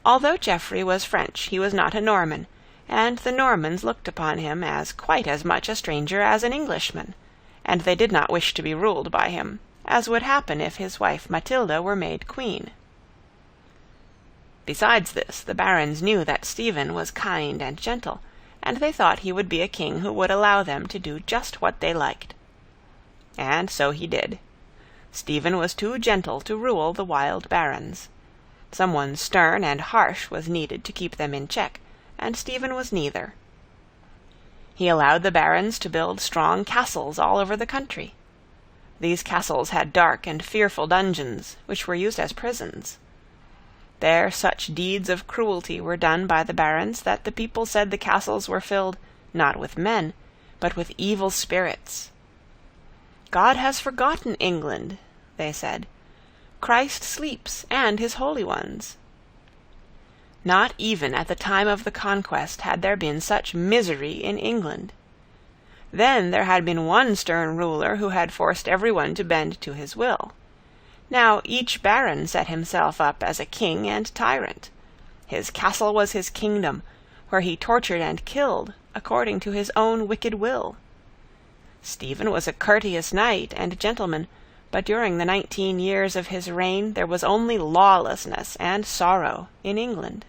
A: Although Geoffrey was French, he was not a Norman, and the Normans looked upon him as quite as much a stranger as an Englishman, and they did not wish to be ruled by him, as would happen if his wife Matilda were made queen. Besides this, the barons knew that Stephen was kind and gentle, and they thought he would be a king who would allow them to do just what they liked. And so he did. Stephen was too gentle to rule the wild barons. Someone stern and harsh was needed to keep them in check, and Stephen was neither. He allowed the barons to build strong castles all over the country. These castles had dark and fearful dungeons, which were used as prisons. There such deeds of cruelty were done by the barons that the people said the castles were filled, not with men, but with evil spirits. God has forgotten England, they said. Christ sleeps, and his holy ones. Not even at the time of the Conquest had there been such misery in England. Then there had been one stern ruler who had forced everyone to bend to his will. Now each baron set himself up as a king and tyrant. His castle was his kingdom, where he tortured and killed according to his own wicked will. Stephen was a courteous knight and gentleman, but during the 19 years of his reign there was only lawlessness and sorrow in England.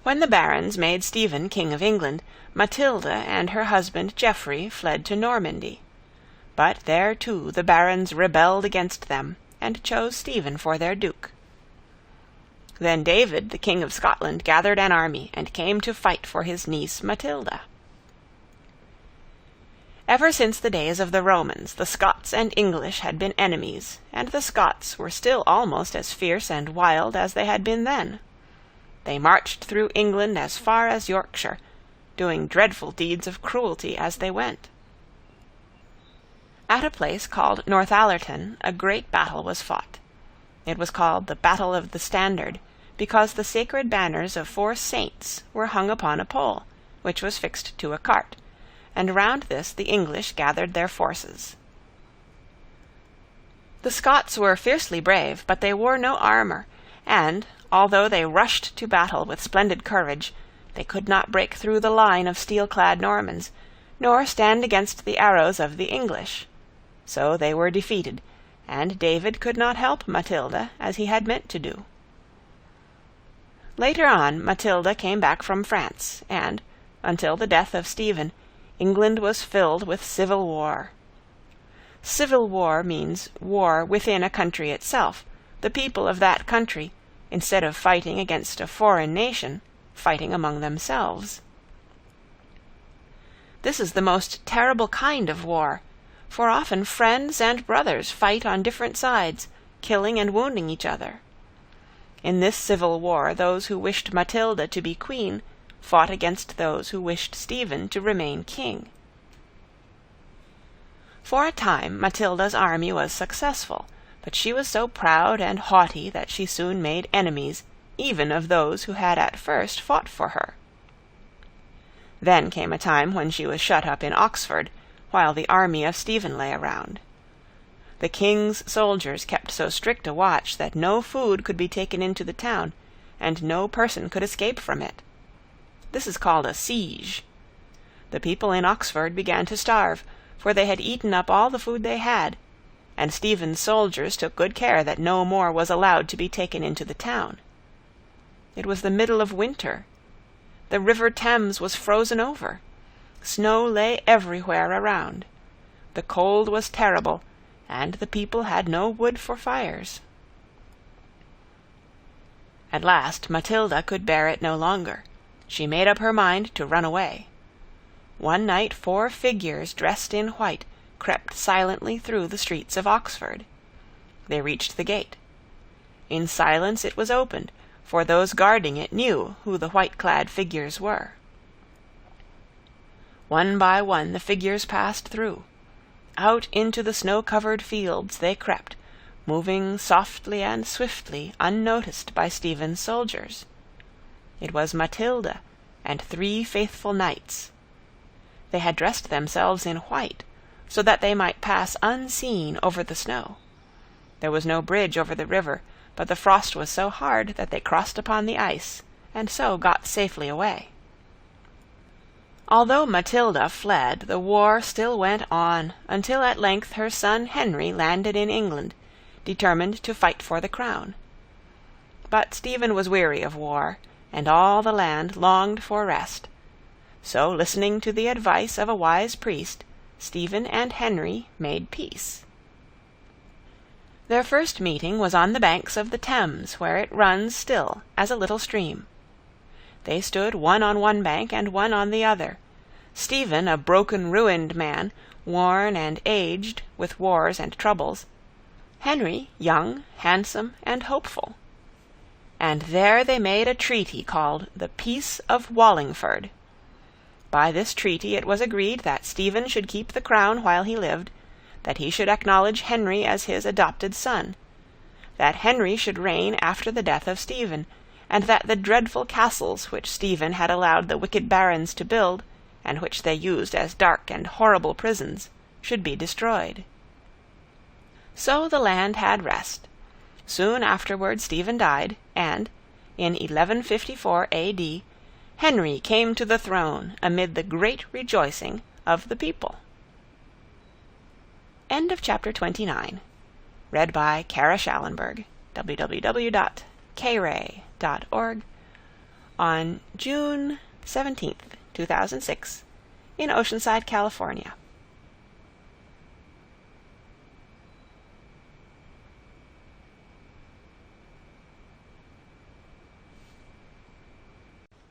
A: When the barons made Stephen king of England, Matilda and her husband Geoffrey fled to Normandy. But there too the barons rebelled against them, and chose Stephen for their duke. Then David, the king of Scotland, gathered an army, and came to fight for his niece Matilda. Ever since the days of the Romans, the Scots and English had been enemies, and the Scots were still almost as fierce and wild as they had been then. They marched through England as far as Yorkshire, doing dreadful deeds of cruelty as they went. At a place called Northallerton a great battle was fought. It was called the Battle of the Standard, because the sacred banners of 4 saints were hung upon a pole, which was fixed to a cart, and round this the English gathered their forces. The Scots were fiercely brave, but they wore no armor, and, although they rushed to battle with splendid courage, they could not break through the line of steel-clad Normans, nor stand against the arrows of the English. So they were defeated, and David could not help Matilda as he had meant to do. Later on Matilda came back from France, and, until the death of Stephen, England was filled with civil war. Civil war means war within a country itself, the people of that country, instead of fighting against a foreign nation, fighting among themselves. This is the most terrible kind of war, for often friends and brothers fight on different sides, killing and wounding each other. In this civil war those who wished Matilda to be queen fought against those who wished Stephen to remain king. For a time Matilda's army was successful, but she was so proud and haughty that she soon made enemies, even of those who had at first fought for her. Then came a time when she was shut up in Oxford, while the army of Stephen lay around. The king's soldiers kept so strict a watch that no food could be taken into the town, and no person could escape from it. This is called a siege. The people in Oxford began to starve, for they had eaten up all the food they had, and Stephen's soldiers took good care that no more was allowed to be taken into the town. It was the middle of winter. The river Thames was frozen over. Snow lay everywhere around. The cold was terrible, and the people had no wood for fires. At last Matilda could bear it no longer. She made up her mind to run away. One night 4 figures dressed in white crept silently through the streets of Oxford. They reached the gate. In silence it was opened, for those guarding it knew who the white-clad figures were. One by one the figures passed through. Out into the snow-covered fields they crept, moving softly and swiftly, unnoticed by Stephen's soldiers. It was Matilda and 3 faithful knights. They had dressed themselves in white, so that they might pass unseen over the snow. There was no bridge over the river, but the frost was so hard that they crossed upon the ice, and so got safely away. Although Matilda fled, the war still went on, until at length her son Henry landed in England, determined to fight for the crown. But Stephen was weary of war, and all the land longed for rest. So, listening to the advice of a wise priest, Stephen and Henry made peace. Their first meeting was on the banks of the Thames, where it runs still as a little stream. They stood one on one bank and one on the other, Stephen a broken, ruined man, worn and aged with wars and troubles, Henry young, handsome, and hopeful. And there they made a treaty called the Peace of Wallingford. By this treaty it was agreed that Stephen should keep the crown while he lived, that he should acknowledge Henry as his adopted son, that Henry should reign after the death of Stephen, and that the dreadful castles which Stephen had allowed the wicked barons to build, and which they used as dark and horrible prisons, should be destroyed. So the land had rest. Soon afterward Stephen died, and, in 1154 A.D., Henry came to the throne amid the great rejoicing of the people. End of chapter 29. Read by Kara Schallenberg. www.kray.org on June 17th, 2006, in Oceanside, California.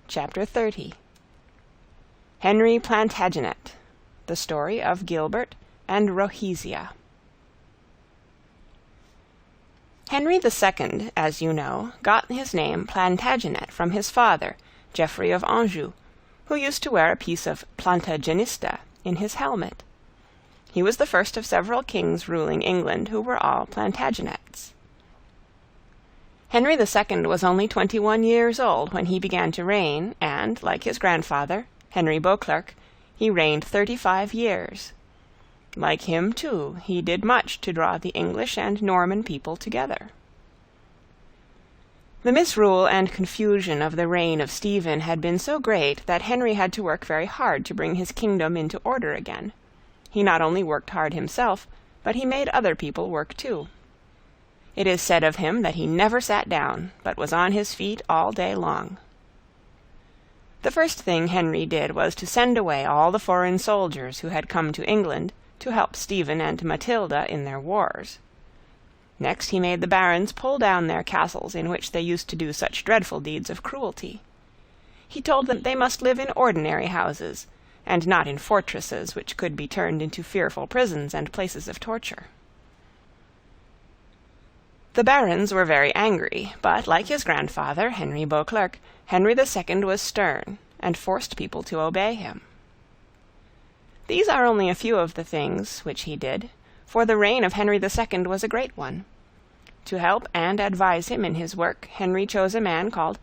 A: Chapter 30. Henry Plantagenet, the story of Gilbert and Rohisia. Henry II, as you know, got his name Plantagenet from his father, Geoffrey of Anjou, who used to wear a piece of Plantagenista in his helmet. He was the first of several kings ruling England who were all Plantagenets. Henry II was only 21 years old when he began to reign, and, like his grandfather, Henry Beauclerk, he reigned 35 years. Like him, too, he did much to draw the English and Norman people together. The misrule and confusion of the reign of Stephen had been so great that Henry had to work very hard to bring his kingdom into order again. He not only worked hard himself, but he made other people work too. It is said of him that he never sat down, but was on his feet all day long. The first thing Henry did was to send away all the foreign soldiers who had come to England to help Stephen and Matilda in their wars. Next he made the barons pull down their castles in which they used to do such dreadful deeds of cruelty. He told them they must live in ordinary houses, and not in fortresses which could be turned into fearful prisons and places of torture. The barons were very angry, but, like his grandfather, Henry Beauclerk, Henry II was stern, and forced people to obey him. These are only a few of the things which he did, for the reign of Henry II was a great one. To help and advise him in his work, Henry chose a man called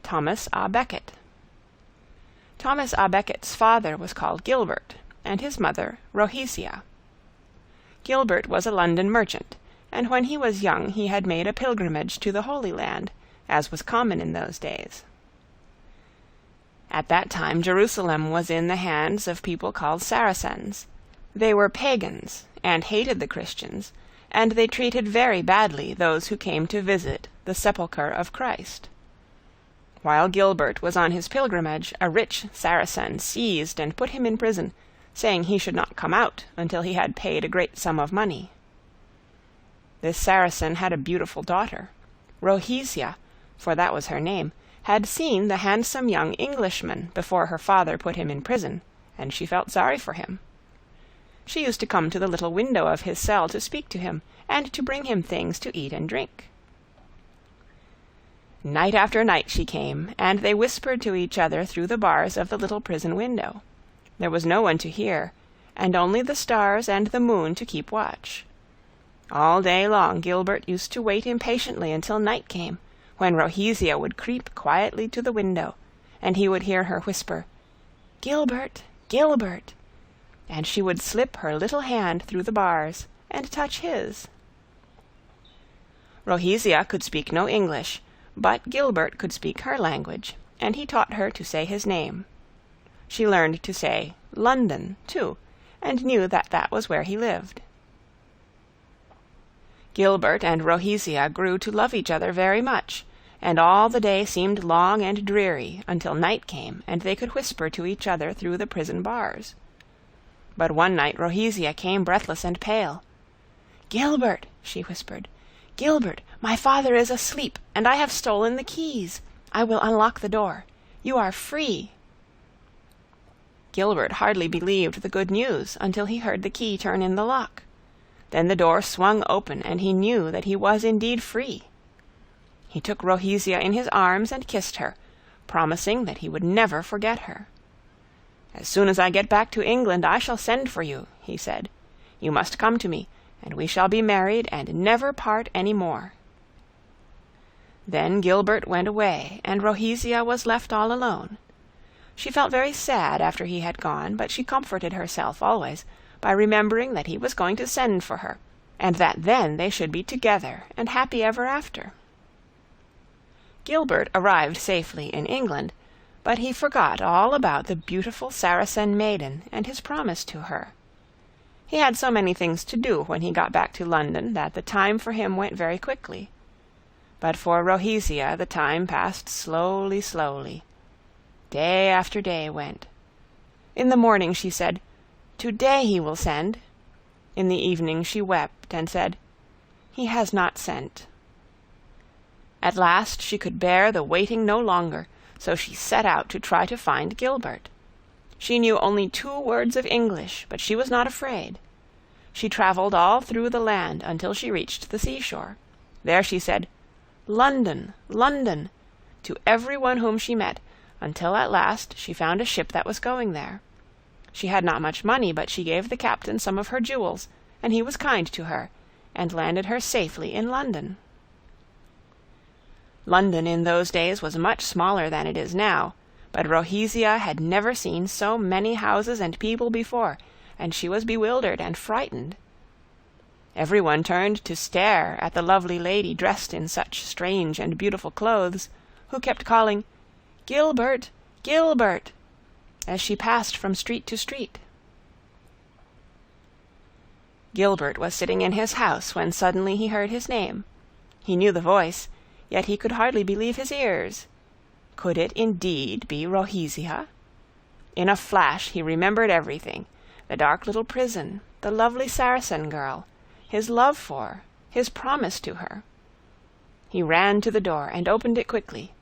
A: Thomas à Becket. Thomas à Becket's father was called Gilbert, and his mother Rohisia. Gilbert was a London merchant, and when he was young he had made a pilgrimage to the Holy Land, as was common in those days. At that time Jerusalem was in the hands of people called Saracens. They were pagans, and hated the Christians, and they treated very badly those who came to visit the sepulchre of Christ. While Gilbert was on his pilgrimage, a rich Saracen seized and put him in prison, saying he should not come out until he had paid a great sum of money. This Saracen had a beautiful daughter. Rohisia, for that was her name, had seen the handsome young Englishman before her father put him in prison, and she felt sorry for him. She used to come to the little window of his cell to speak to him, and to bring him things to eat and drink. Night after night she came, and they whispered to each other through the bars of the little prison window. There was no one to hear, and only the stars and the moon to keep watch. All day long Gilbert used to wait impatiently until night came, when Rohisia would creep quietly to the window, and he would hear her whisper, "Gilbert, Gilbert," and she would slip her little hand through the bars and touch his. Rohisia could speak no English, but Gilbert could speak her language, and he taught her to say his name. She learned to say London, too, and knew that that was where he lived. Gilbert and Rohisia grew to love each other very much, and all the day seemed long and dreary until night came and they could whisper to each other through the prison bars. But one night Rohisia came breathless and pale. "Gilbert," she whispered, "Gilbert, my father is asleep, and I have stolen the keys. I will unlock the door. You are free." Gilbert hardly believed the good news until he heard the key turn in the lock. Then the door swung open, and he knew that he was indeed free. He took Rohisia in his arms and kissed her, promising that he would never forget her. "As soon as I get back to England I shall send for you," he said. "You must come to me, and we shall be married and never part any more." Then Gilbert went away, and Rohisia was left all alone. She felt very sad after he had gone, but she comforted herself always by remembering that he was going to send for her, and that then they should be together and happy ever after. Gilbert arrived safely in England, but he forgot all about the beautiful Saracen maiden and his promise to her. He had so many things to do when he got back to London that the time for him went very quickly. But for Rohisia the time passed slowly, slowly. Day after day went. In the morning she said, "Today he will send." In the evening she wept and said, "He has not sent." At last she could bear the waiting no longer, so she set out to try to find Gilbert. She knew only 2 words of English, but she was not afraid. She traveled all through the land until she reached the seashore. There she said, "London, London," to everyone whom she met, until at last she found a ship that was going there. She had not much money, but she gave the captain some of her jewels, and he was kind to her, and landed her safely in London. London in those days was much smaller than it is now, but Rohisia had never seen so many houses and people before, and she was bewildered and frightened. Everyone turned to stare at the lovely lady dressed in such strange and beautiful clothes, who kept calling, "Gilbert, Gilbert," as she passed from street to street. Gilbert was sitting in his house when suddenly he heard his name. He knew the voice, yet he could hardly believe his ears. Could it indeed be Rohisia? In a flash he remembered everything, the dark little prison, the lovely Saracen girl, his love for, his promise to her. He ran to the door and opened it quickly.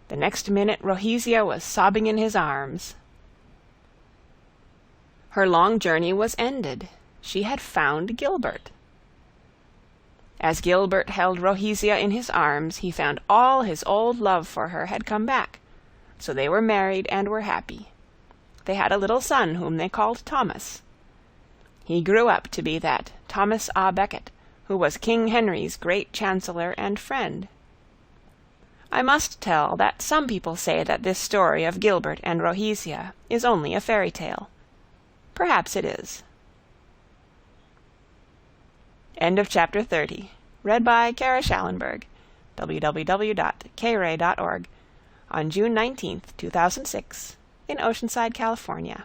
A: The next minute Rohisia was sobbing in his arms. Her long journey was ended. She had found Gilbert. As Gilbert held Rohisia in his arms, he found all his old love for her had come back, so they were married and were happy. They had a little son whom they called Thomas. He grew up to be that Thomas à Becket, who was King Henry's great chancellor and friend. I must tell that some people say that this story of Gilbert and Rohisia is only a fairy tale. Perhaps it is. End of chapter 30. Read by Kara Schallenberg. www.kray.org. On June 19, 2006, in Oceanside, California.